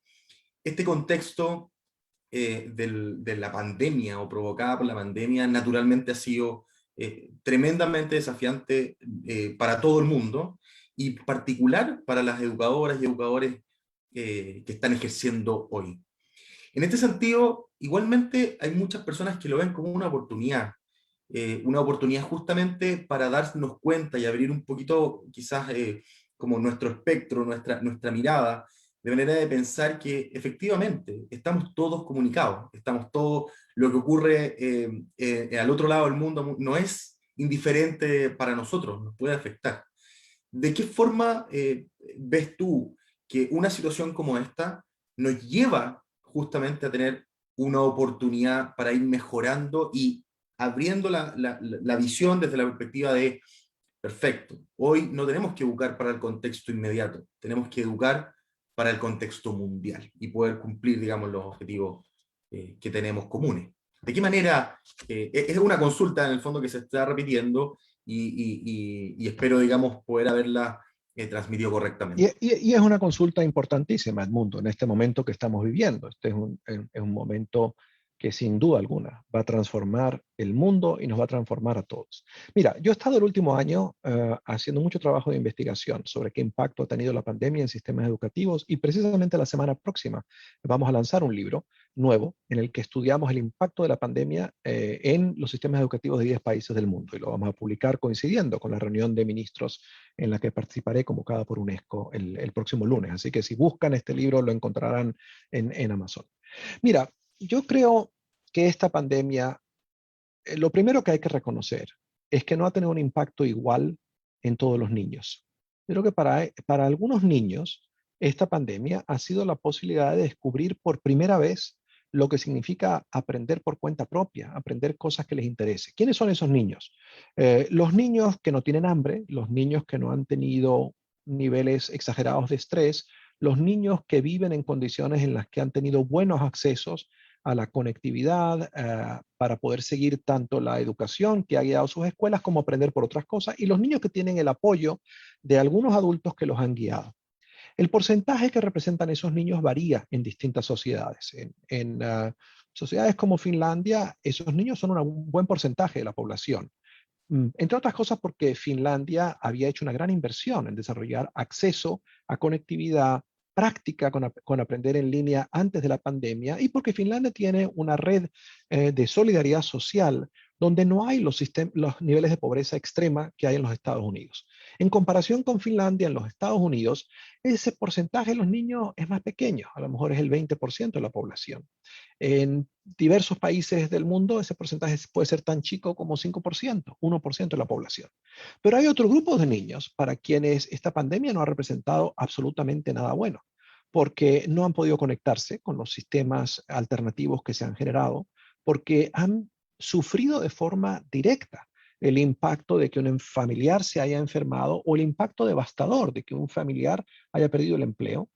Este contexto de la pandemia o provocada por la pandemia naturalmente ha sido tremendamente desafiante para todo el mundo y particular para las educadoras y educadores que están ejerciendo hoy. En este sentido, igualmente hay muchas personas que lo ven como una oportunidad justamente para darnos cuenta y abrir un poquito quizás como nuestro espectro, nuestra mirada, de manera de pensar que efectivamente estamos todos comunicados, estamos todos, lo que ocurre al otro lado del mundo no es indiferente para nosotros, nos puede afectar. ¿De qué forma ves tú que una situación como esta nos lleva justamente a tener una oportunidad para ir mejorando y abriendo la visión desde la perspectiva de, perfecto, hoy no tenemos que educar para el contexto inmediato, tenemos que educar para el contexto mundial y poder cumplir, digamos, los objetivos que tenemos comunes? ¿De qué manera? Es una consulta en el fondo que se está repitiendo y espero, digamos, poder haberla transmitido correctamente. Y es una consulta importantísima, Edmundo, en este momento que estamos viviendo. Este es un momento que sin duda alguna va a transformar el mundo y nos va a transformar a todos. Mira, yo he estado el último año haciendo mucho trabajo de investigación sobre qué impacto ha tenido la pandemia en sistemas educativos y precisamente la semana próxima vamos a lanzar un libro nuevo en el que estudiamos el impacto de la pandemia en los sistemas educativos de 10 países del mundo y lo vamos a publicar coincidiendo con la reunión de ministros en la que participaré convocada por UNESCO el próximo lunes. Así que si buscan este libro lo encontrarán en Amazon. Mira, yo creo que esta pandemia, lo primero que hay que reconocer es que no ha tenido un impacto igual en todos los niños. Creo que para algunos niños esta pandemia ha sido la posibilidad de descubrir por primera vez lo que significa aprender por cuenta propia, aprender cosas que les interese. ¿Quiénes son esos niños? Los niños que no tienen hambre, los niños que no han tenido niveles exagerados de estrés, los niños que viven en condiciones en las que han tenido buenos accesos a la conectividad para poder seguir tanto la educación que ha guiado sus escuelas como aprender por otras cosas, y los niños que tienen el apoyo de algunos adultos que los han guiado. El porcentaje que representan esos niños varía en distintas sociedades. En sociedades como Finlandia, esos niños son un buen porcentaje de la población. Entre otras cosas porque Finlandia había hecho una gran inversión en desarrollar acceso a conectividad práctica con aprender en línea antes de la pandemia y porque Finlandia tiene una red de solidaridad social donde no hay los niveles de pobreza extrema que hay en los Estados Unidos. En comparación con Finlandia, en los Estados Unidos, ese porcentaje de los niños es más pequeño, a lo mejor es el 20% de la población. En diversos países del mundo ese porcentaje puede ser tan chico como 5%, 1% de la población. Pero hay otros grupos de niños para quienes esta pandemia no ha representado absolutamente nada bueno, porque no han podido conectarse con los sistemas alternativos que se han generado, porque han sufrido de forma directa el impacto de que un familiar se haya enfermado o el impacto devastador de que un familiar haya perdido el empleo,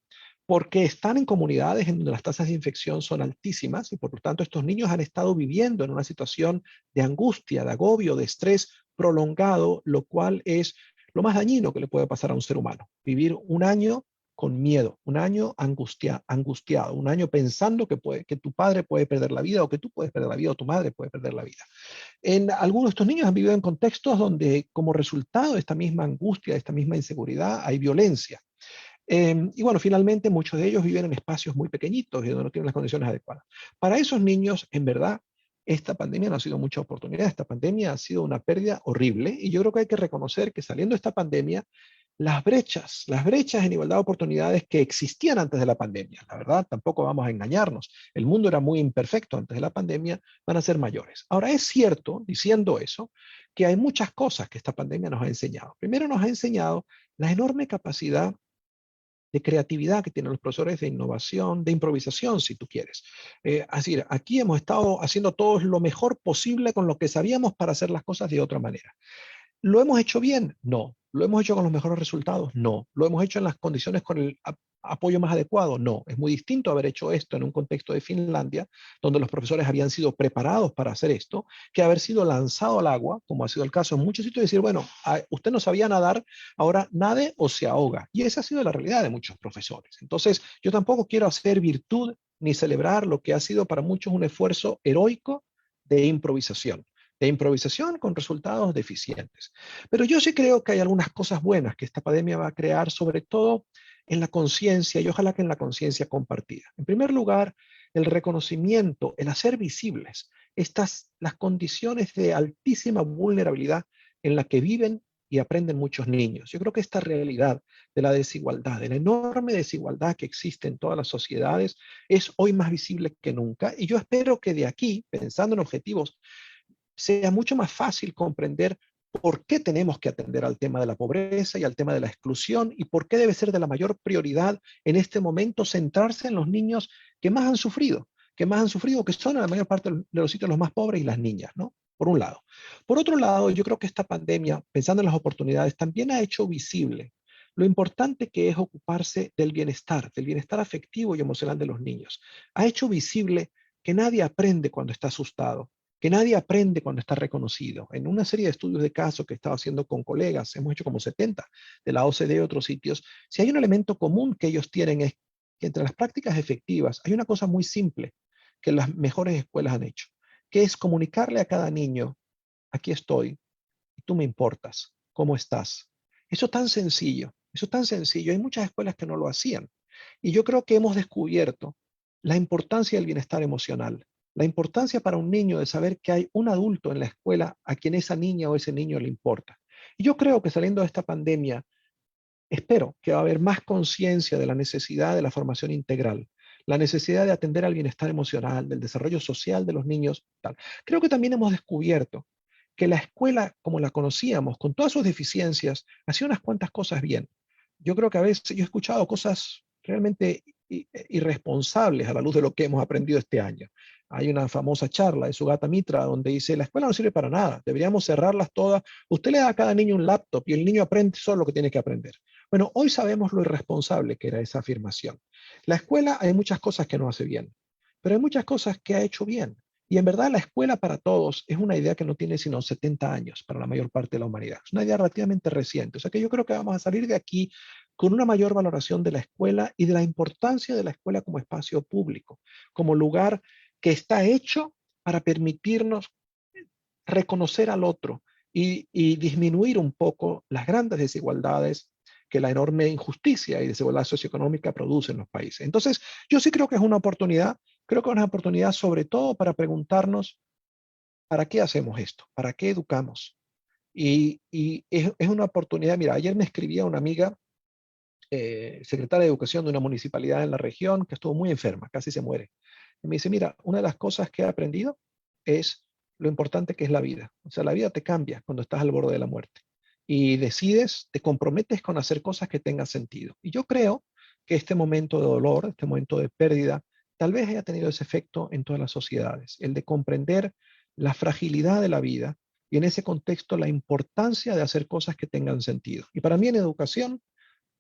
porque están en comunidades en donde las tasas de infección son altísimas y por lo tanto estos niños han estado viviendo en una situación de angustia, de agobio, de estrés prolongado, lo cual es lo más dañino que le puede pasar a un ser humano. Vivir un año con miedo, un año angustiado, un año pensando que tu padre puede perder la vida o que tú puedes perder la vida o tu madre puede perder la vida. Algunos de estos niños han vivido en contextos donde como resultado de esta misma angustia, de esta misma inseguridad, hay violencia. Y bueno, finalmente muchos de ellos viven en espacios muy pequeñitos y donde no tienen las condiciones adecuadas. Para esos niños, en verdad, esta pandemia no ha sido mucha oportunidad, esta pandemia ha sido una pérdida horrible y yo creo que hay que reconocer que saliendo de esta pandemia, las brechas en igualdad de oportunidades que existían antes de la pandemia. La verdad, tampoco vamos a engañarnos. El mundo era muy imperfecto antes de la pandemia, van a ser mayores. Ahora, es cierto, diciendo eso, que hay muchas cosas que esta pandemia nos ha enseñado. Primero, nos ha enseñado la enorme capacidad de creatividad que tienen los profesores, de innovación, de improvisación, si tú quieres. Así, aquí hemos estado haciendo todos lo mejor posible con lo que sabíamos para hacer las cosas de otra manera. ¿Lo hemos hecho bien? No. ¿Lo hemos hecho con los mejores resultados? No. ¿Lo hemos hecho en las condiciones con el apoyo más adecuado? No. Es muy distinto haber hecho esto en un contexto de Finlandia, donde los profesores habían sido preparados para hacer esto, que haber sido lanzado al agua, como ha sido el caso en muchos sitios, y decir, bueno, usted no sabía nadar, ahora nade o se ahoga. Y esa ha sido la realidad de muchos profesores. Entonces, yo tampoco quiero hacer virtud ni celebrar lo que ha sido para muchos un esfuerzo heroico de improvisación con resultados deficientes. Pero yo sí creo que hay algunas cosas buenas que esta pandemia va a crear, sobre todo en la conciencia y ojalá que en la conciencia compartida. En primer lugar, el reconocimiento, el hacer visibles las condiciones de altísima vulnerabilidad en la que viven y aprenden muchos niños. Yo creo que esta realidad de la desigualdad, de la enorme desigualdad que existe en todas las sociedades, es hoy más visible que nunca. Y yo espero que de aquí, pensando en objetivos, sea mucho más fácil comprender por qué tenemos que atender al tema de la pobreza y al tema de la exclusión y por qué debe ser de la mayor prioridad en este momento centrarse en los niños que más han sufrido, que son en la mayor parte de los sitios los más pobres y las niñas, ¿no? Por un lado. Por otro lado, yo creo que esta pandemia, pensando en las oportunidades, también ha hecho visible lo importante que es ocuparse del bienestar afectivo y emocional de los niños. Ha hecho visible que nadie aprende cuando está asustado, que nadie aprende cuando está reconocido. En una serie de estudios de caso que he estado haciendo con colegas, hemos hecho como 70 de la OCDE y otros sitios, si hay un elemento común que ellos tienen es que entre las prácticas efectivas hay una cosa muy simple que las mejores escuelas han hecho, que es comunicarle a cada niño, aquí estoy, y tú me importas, ¿cómo estás? Eso tan sencillo, hay muchas escuelas que no lo hacían. Y yo creo que hemos descubierto la importancia del bienestar emocional, la importancia para un niño de saber que hay un adulto en la escuela a quien esa niña o ese niño le importa. Y yo creo que saliendo de esta pandemia, espero que va a haber más conciencia de la necesidad de la formación integral, la necesidad de atender al bienestar emocional, del desarrollo social de los niños. Tal. Creo que también hemos descubierto que la escuela, como la conocíamos, con todas sus deficiencias, hacía unas cuantas cosas bien. Yo creo que a veces yo he escuchado cosas realmente irresponsables a la luz de lo que hemos aprendido este año. Hay una famosa charla de Sugata Mitra donde dice, la escuela no sirve para nada, deberíamos cerrarlas todas. Usted le da a cada niño un laptop y el niño aprende solo lo que tiene que aprender. Bueno, hoy sabemos lo irresponsable que era esa afirmación. La escuela hay muchas cosas que no hace bien, pero hay muchas cosas que ha hecho bien. Y en verdad la escuela para todos es una idea que no tiene sino 70 años para la mayor parte de la humanidad. Es una idea relativamente reciente. O sea que yo creo que vamos a salir de aquí con una mayor valoración de la escuela y de la importancia de la escuela como espacio público, como lugar que está hecho para permitirnos reconocer al otro y disminuir un poco las grandes desigualdades que la enorme injusticia y desigualdad socioeconómica produce en los países. Entonces, yo sí creo que es una oportunidad, creo que es una oportunidad sobre todo para preguntarnos, ¿para qué hacemos esto? ¿Para qué educamos? Y es una oportunidad, mira, ayer me escribía una amiga, secretaria de Educación de una municipalidad en la región, que estuvo muy enferma, casi se muere. Y me dice, mira, una de las cosas que he aprendido es lo importante que es la vida. O sea, la vida te cambia cuando estás al borde de la muerte. Y decides, te comprometes con hacer cosas que tengan sentido. Y yo creo que este momento de dolor, este momento de pérdida, tal vez haya tenido ese efecto en todas las sociedades, el de comprender la fragilidad de la vida y en ese contexto la importancia de hacer cosas que tengan sentido. Y para mí en educación,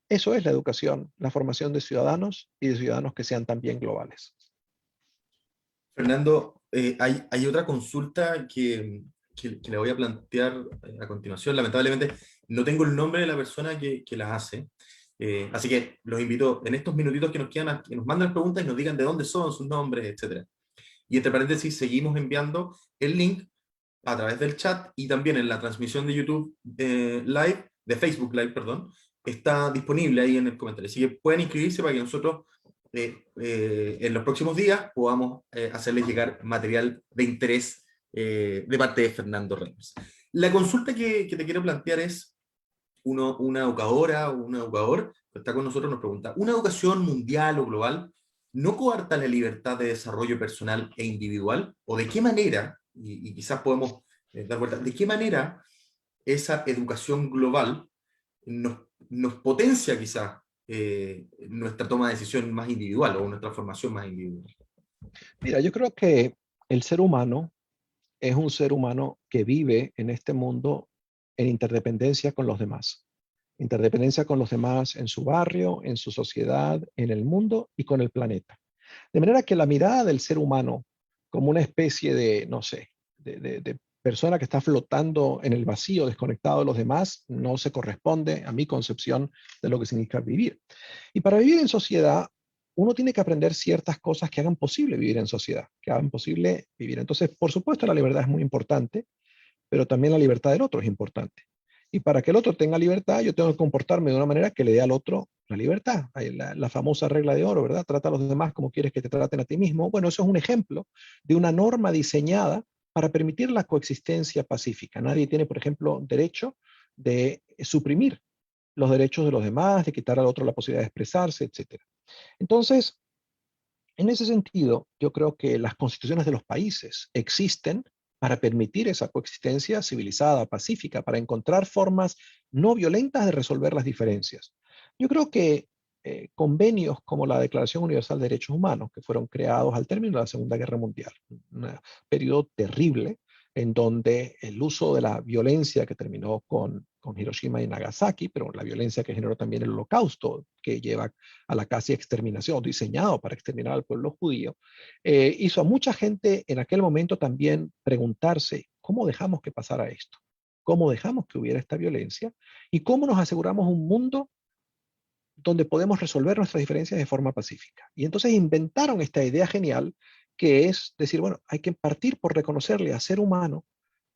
eso es la educación, la formación de ciudadanos y de ciudadanos que sean también globales. Fernando, hay otra consulta que le voy a plantear a continuación. Lamentablemente no tengo el nombre de la persona que las hace. Así que los invito en estos minutitos que nos quedan a que nos manden las preguntas y nos digan de dónde son, sus nombres, etcétera. Y entre paréntesis, seguimos enviando el link a través del chat y también en la transmisión de YouTube Live, de Facebook Live, perdón, está disponible ahí en el comentario. Así que pueden inscribirse para que nosotros en los próximos días podamos hacerles llegar material de interés de parte de Fernando Reynolds. La consulta que te quiero plantear es, una educadora o un educador que está con nosotros nos pregunta, ¿una educación mundial o global no coarta la libertad de desarrollo personal e individual? ¿O de qué manera, y quizás podemos dar vuelta, de qué manera esa educación global nos potencia quizás nuestra toma de decisión más individual o nuestra formación más individual? Mira, yo creo que el ser humano es un ser humano que vive en este mundo en interdependencia con los demás. Interdependencia con los demás en su barrio, en su sociedad, en el mundo y con el planeta. De manera que la mirada del ser humano como una especie de, no sé, de persona que está flotando en el vacío, desconectado de los demás, no se corresponde a mi concepción de lo que significa vivir. Y para vivir en sociedad, uno tiene que aprender ciertas cosas que hagan posible vivir en sociedad, que hagan posible vivir. Entonces, por supuesto, la libertad es muy importante, pero también la libertad del otro es importante. Y para que el otro tenga libertad, yo tengo que comportarme de una manera que le dé al otro la libertad. Hay la famosa regla de oro, ¿verdad? Trata a los demás como quieres que te traten a ti mismo. Bueno, eso es un ejemplo de una norma diseñada para permitir la coexistencia pacífica. Nadie tiene, por ejemplo, derecho de suprimir los derechos de los demás, de quitar al otro la posibilidad de expresarse, etcétera. Entonces, en ese sentido, yo creo que las constituciones de los países existen para permitir esa coexistencia civilizada, pacífica, para encontrar formas no violentas de resolver las diferencias. Yo creo que convenios como la Declaración Universal de Derechos Humanos, que fueron creados al término de la Segunda Guerra Mundial, un periodo terrible en donde el uso de la violencia que terminó con Hiroshima y Nagasaki, pero la violencia que generó también el Holocausto, que lleva a la casi exterminación, diseñado para exterminar al pueblo judío, hizo a mucha gente en aquel momento también preguntarse, ¿cómo dejamos que pasara esto? ¿Cómo dejamos que hubiera esta violencia? ¿Y cómo nos aseguramos un mundo donde podemos resolver nuestras diferencias de forma pacífica? Y entonces inventaron esta idea genial que es decir, bueno, hay que partir por reconocerle al ser humano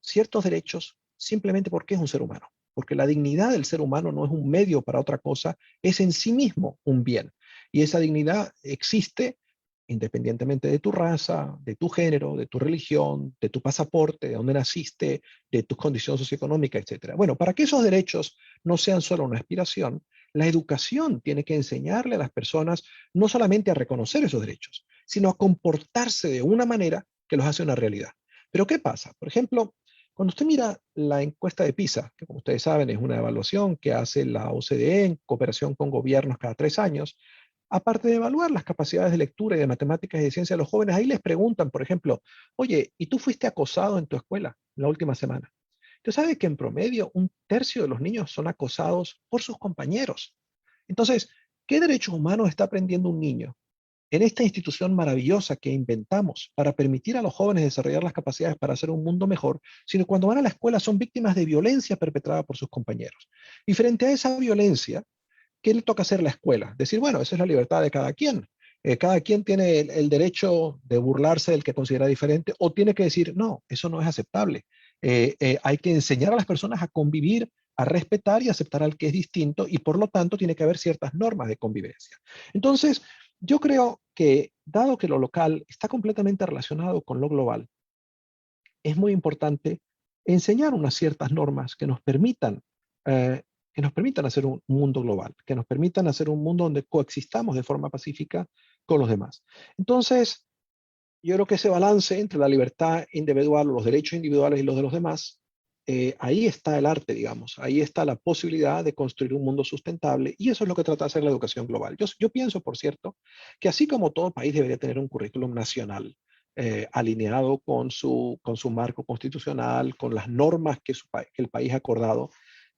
ciertos derechos simplemente porque es un ser humano, porque la dignidad del ser humano no es un medio para otra cosa, es en sí mismo un bien. Y esa dignidad existe independientemente de tu raza, de tu género, de tu religión, de tu pasaporte, de dónde naciste, de tu condición socioeconómica, etcétera. Bueno, para que esos derechos no sean solo una aspiración, la educación tiene que enseñarle a las personas no solamente a reconocer esos derechos, sino a comportarse de una manera que los hace una realidad. Pero ¿qué pasa? Por ejemplo, cuando usted mira la encuesta de PISA, que como ustedes saben es una evaluación que hace la OCDE en cooperación con gobiernos cada 3 años, aparte de evaluar las capacidades de lectura y de matemáticas y de ciencia de los jóvenes, ahí les preguntan, por ejemplo, oye, ¿y tú fuiste acosado en tu escuela la última semana? Usted sabe que en promedio 1/3 de los niños son acosados por sus compañeros. Entonces, ¿qué derechos humanos está aprendiendo un niño en esta institución maravillosa que inventamos para permitir a los jóvenes desarrollar las capacidades para hacer un mundo mejor, sino cuando van a la escuela son víctimas de violencia perpetrada por sus compañeros? Y frente a esa violencia, ¿qué le toca hacer la escuela? Decir, bueno, esa es la libertad de cada quien. Cada quien tiene el derecho de burlarse del que considera diferente o tiene que decir, no, eso no es aceptable. Hay que enseñar a las personas a convivir, a respetar y aceptar al que es distinto y por lo tanto tiene que haber ciertas normas de convivencia. Entonces, yo creo que dado que lo local está completamente relacionado con lo global, es muy importante enseñar unas ciertas normas eh, que nos permitan hacer un mundo global, que nos permitan hacer un mundo donde coexistamos de forma pacífica con los demás. Entonces, yo creo que ese balance entre la libertad individual, los derechos individuales y los de los demás, ahí está el arte, digamos, ahí está la posibilidad de construir un mundo sustentable y eso es lo que trata de hacer la educación global. Yo pienso, por cierto, que así como todo país debería tener un currículum nacional alineado con su marco constitucional, con las normas que el país ha acordado,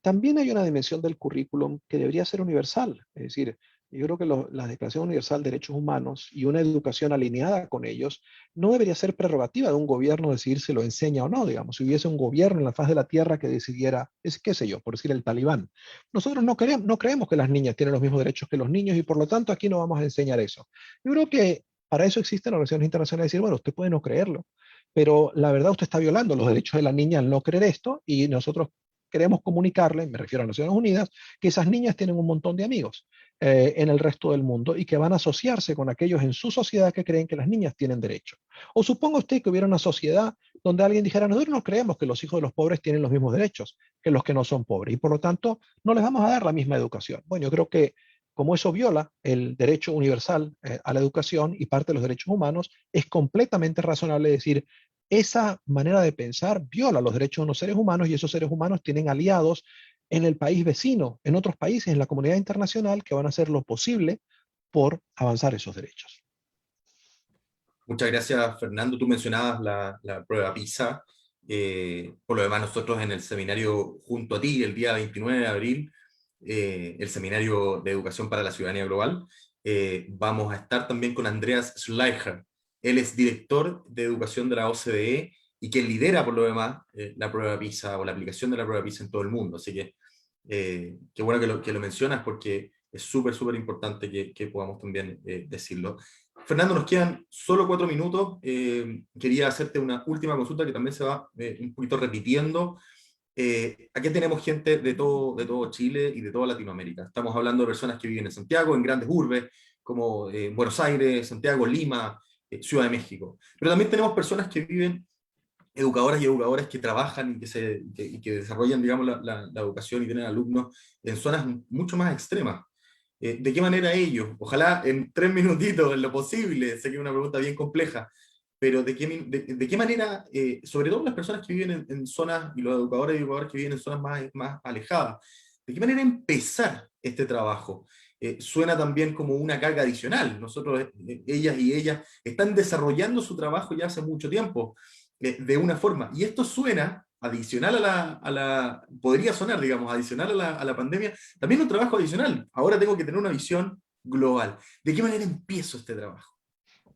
también hay una dimensión del currículum que debería ser universal. Es decir, yo creo que la Declaración Universal de Derechos Humanos y una educación alineada con ellos no debería ser prerrogativa de un gobierno decidir si lo enseña o no. Digamos, si hubiese un gobierno en la faz de la tierra que decidiera, es qué sé yo, por decir el talibán. Nosotros no creemos que las niñas tienen los mismos derechos que los niños y por lo tanto aquí no vamos a enseñar eso. Yo creo que para eso existen organizaciones internacionales decir, bueno, usted puede no creerlo, pero la verdad usted está violando los derechos de la niña al no creer esto y nosotros queremos comunicarle, me refiero a Naciones Unidas, que esas niñas tienen un montón de amigos en el resto del mundo y que van a asociarse con aquellos en su sociedad que creen que las niñas tienen derecho. O suponga usted que hubiera una sociedad donde alguien dijera, nosotros no creemos que los hijos de los pobres tienen los mismos derechos que los que no son pobres, y por lo tanto no les vamos a dar la misma educación. Bueno, yo creo que como eso viola el derecho universal a la educación y parte de los derechos humanos, es completamente razonable decir, esa manera de pensar viola los derechos de unos seres humanos y esos seres humanos tienen aliados en el país vecino, en otros países, en la comunidad internacional, que van a hacer lo posible por avanzar esos derechos. Muchas gracias, Fernando. Tú mencionabas la prueba PISA. Por lo demás, nosotros en el seminario junto a ti, el día 29 de abril, el seminario de educación para la ciudadanía global, vamos a estar también con Andreas Schleicher. Él es director de educación de la OCDE y quien lidera, por lo demás, la prueba PISA o la aplicación de la prueba PISA en todo el mundo. Así que qué bueno que lo mencionas porque es súper, súper importante que podamos también decirlo. Fernando, nos quedan solo 4 minutos. Quería hacerte una última consulta que también se va un poquito repitiendo. Aquí tenemos gente de todo Chile y de toda Latinoamérica. Estamos hablando de personas que viven en Santiago, en grandes urbes, como Buenos Aires, Santiago, Lima, Ciudad de México. Pero también tenemos personas que viven, educadoras y educadores que trabajan y que desarrollan, digamos, la educación y tienen alumnos en zonas mucho más extremas. ¿De qué manera ellos? Ojalá en 3 minutitos, en lo posible, sé que es una pregunta bien compleja, pero ¿de qué manera, sobre todo las personas que viven en zonas, y los educadores y educadoras que viven en zonas más alejadas, de qué manera empezar este trabajo? Suena también como una carga adicional. Nosotros, ellas y ellas, están desarrollando su trabajo ya hace mucho tiempo, de una forma, y esto suena adicional podría sonar, digamos, adicional a la pandemia, también un trabajo adicional. Ahora tengo que tener una visión global. ¿De qué manera empiezo este trabajo?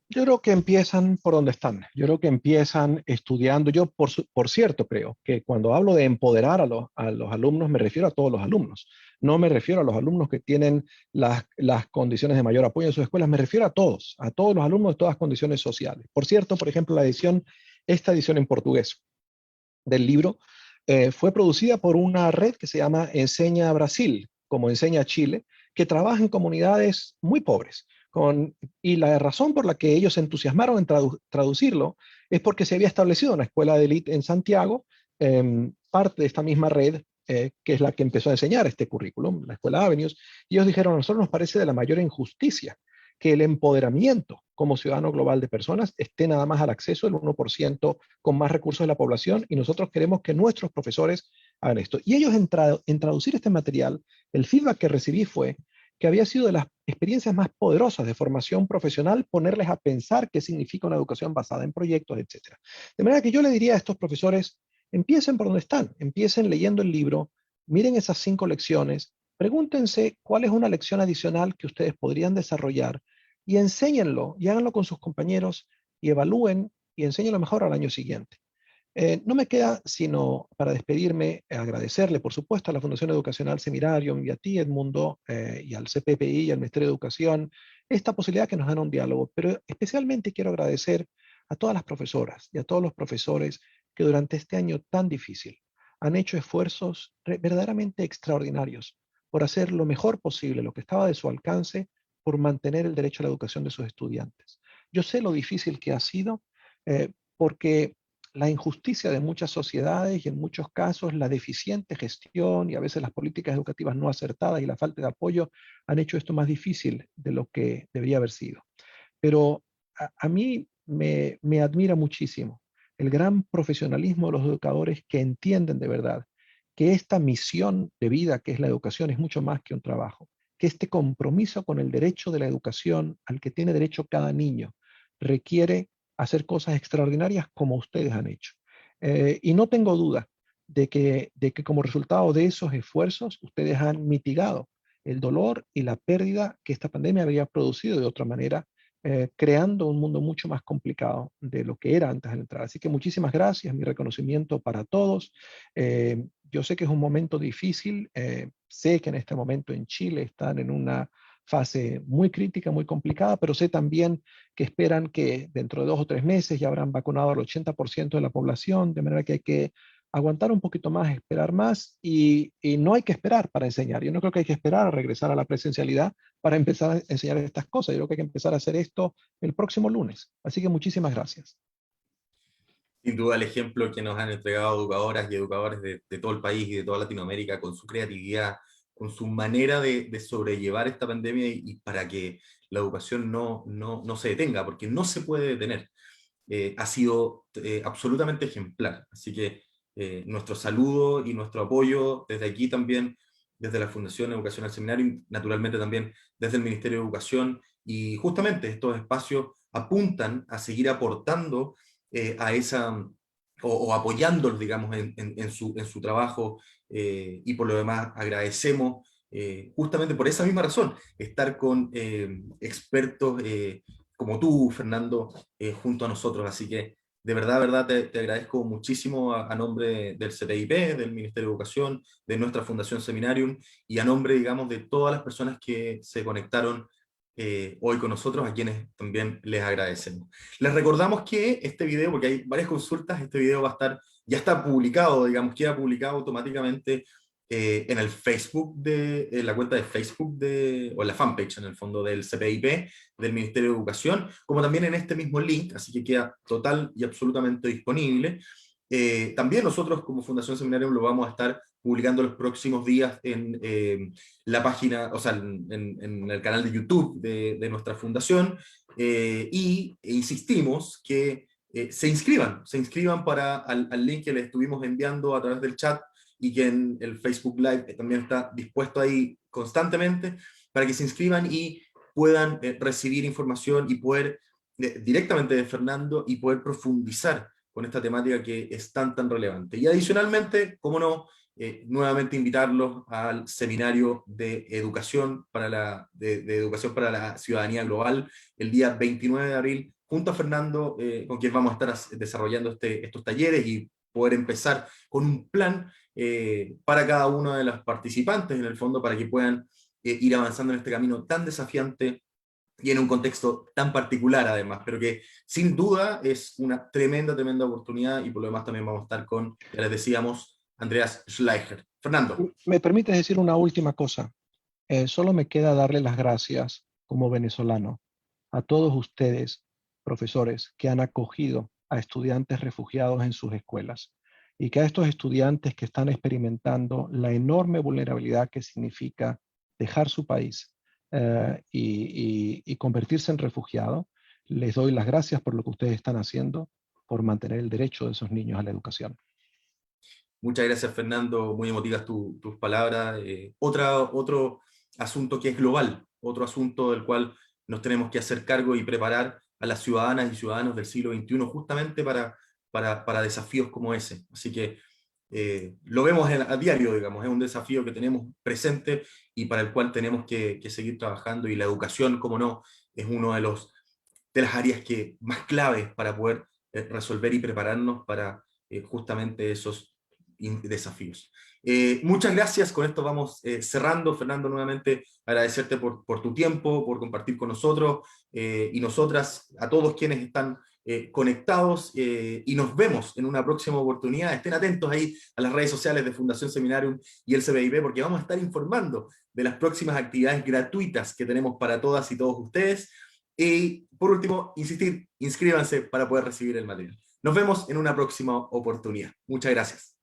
Yo creo que empiezan por donde están. Yo creo que empiezan estudiando. Yo, por cierto, creo que cuando hablo de empoderar a los alumnos, me refiero a todos los alumnos. No me refiero a los alumnos que tienen las condiciones de mayor apoyo en sus escuelas. Me refiero a todos los alumnos de todas condiciones sociales. Por cierto, por ejemplo, esta edición en portugués del libro fue producida por una red que se llama Enseña Brasil, como Enseña Chile, que trabaja en comunidades muy pobres. Y la razón por la que ellos se entusiasmaron en traducirlo es porque se había establecido una escuela de élite en Santiago, parte de esta misma red, que es la que empezó a enseñar este currículum, la Escuela Avenues, y ellos dijeron, a nosotros nos parece de la mayor injusticia que el empoderamiento como ciudadano global de personas esté nada más al acceso del 1% con más recursos de la población, y nosotros queremos que nuestros profesores hagan esto. Y ellos en traducir este material, el feedback que recibí fue que había sido de las experiencias más poderosas de formación profesional ponerles a pensar qué significa una educación basada en proyectos, etc. De manera que yo le diría a estos profesores, empiecen por donde están, empiecen leyendo el libro, miren esas 5 lecciones, pregúntense cuál es una lección adicional que ustedes podrían desarrollar y enséñenlo y háganlo con sus compañeros y evalúen y enséñenlo mejor al año siguiente. No me queda sino para despedirme, agradecerle, por supuesto, a la Fundación Educacional Semirarium y a ti, Edmundo, y al CPPI y al Ministerio de Educación, esta posibilidad que nos dan un diálogo. Pero especialmente quiero agradecer a todas las profesoras y a todos los profesores que durante este año tan difícil han hecho esfuerzos verdaderamente extraordinarios por hacer lo mejor posible, lo que estaba de su alcance, por mantener el derecho a la educación de sus estudiantes. Yo sé lo difícil que ha sido, porque la injusticia de muchas sociedades y en muchos casos la deficiente gestión y a veces las políticas educativas no acertadas y la falta de apoyo han hecho esto más difícil de lo que debería haber sido. Pero a mí me admira muchísimo el gran profesionalismo de los educadores que entienden de verdad que esta misión de vida que es la educación es mucho más que un trabajo, que este compromiso con el derecho de la educación al que tiene derecho cada niño requiere hacer cosas extraordinarias como ustedes han hecho. Y no tengo duda de que como resultado de esos esfuerzos ustedes han mitigado el dolor y la pérdida que esta pandemia habría producido de otra manera, creando un mundo mucho más complicado de lo que era antes de entrar. Así que muchísimas gracias, mi reconocimiento para todos. Yo sé que es un momento difícil, sé que en este momento en Chile están en una fase muy crítica, muy complicada, pero sé también que esperan que dentro de 2 o 3 meses ya habrán vacunado al 80% de la población, de manera que hay que aguantar un poquito más, esperar más, y no hay que esperar para enseñar. Yo no creo que hay que esperar a regresar a la presencialidad para empezar a enseñar estas cosas. Yo creo que hay que empezar a hacer esto el próximo lunes. Así que muchísimas gracias. Sin duda el ejemplo que nos han entregado educadoras y educadores de todo el país y de toda Latinoamérica con su creatividad, con su manera de sobrellevar esta pandemia y para que la educación no se detenga, porque no se puede detener, ha sido absolutamente ejemplar. Así que nuestro saludo y nuestro apoyo desde aquí también, desde la Fundación Educación al Seminario y naturalmente también desde el Ministerio de Educación. Y justamente estos espacios apuntan a seguir aportando a esa, o apoyándolos, digamos, en su trabajo, y por lo demás agradecemos, justamente por esa misma razón, estar con expertos como tú, Fernando, junto a nosotros. Así que, de verdad, te agradezco muchísimo a nombre del CPIP, del Ministerio de Educación, de nuestra Fundación Seminarium, y a nombre, digamos, de todas las personas que se conectaron hoy con nosotros, a quienes también les agradecemos. Les recordamos que este video, porque hay varias consultas, este video va a estar, ya está publicado, digamos, queda publicado automáticamente en el Facebook en la cuenta de Facebook o en la fanpage, en el fondo, del CPIP, del Ministerio de Educación, como también en este mismo link, así que queda total y absolutamente disponible. También nosotros como Fundación Seminario lo vamos a estar publicando los próximos días en la página, o sea, en el canal de YouTube de nuestra fundación, e insistimos que se inscriban al link que les estuvimos enviando a través del chat y que en el Facebook Live también está dispuesto ahí constantemente, para que se inscriban y puedan recibir información y poder directamente de Fernando y poder profundizar con esta temática que es tan relevante. Y adicionalmente, como no, nuevamente invitarlos al seminario de educación de educación para la ciudadanía global el día 29 de abril, junto a Fernando, con quien vamos a estar desarrollando estos talleres y poder empezar con un plan para cada uno de los participantes, en el fondo, para que puedan ir avanzando en este camino tan desafiante y en un contexto tan particular además, pero que sin duda es una tremenda oportunidad, y por lo demás también vamos a estar con, ya les decíamos, Andreas Schleicher. Fernando. ¿Me permites decir una última cosa? Solo me queda darle las gracias como venezolano a todos ustedes, profesores, que han acogido a estudiantes refugiados en sus escuelas y que a estos estudiantes que están experimentando la enorme vulnerabilidad que significa dejar su país y convertirse en refugiado, les doy las gracias por lo que ustedes están haciendo por mantener el derecho de esos niños a la educación. Muchas gracias, Fernando, muy emotivas tus palabras. Otro asunto que es global, otro asunto del cual nos tenemos que hacer cargo y preparar a las ciudadanas y ciudadanos del siglo XXI justamente para desafíos como ese. Así que lo vemos a diario, digamos, es un desafío que tenemos presente y para el cual tenemos que seguir trabajando, y la educación, como no, es uno de las áreas más claves para poder resolver y prepararnos para justamente esos desafíos. Muchas gracias, con esto vamos cerrando. Fernando, nuevamente agradecerte por tu tiempo, por compartir con nosotros y nosotras, a todos quienes están conectados, y nos vemos en una próxima oportunidad. Estén atentos ahí a las redes sociales de Fundación Seminarium y el CPIP, porque vamos a estar informando de las próximas actividades gratuitas que tenemos para todas y todos ustedes. Y por último, insistir, inscríbanse para poder recibir el material. Nos vemos en una próxima oportunidad. Muchas gracias.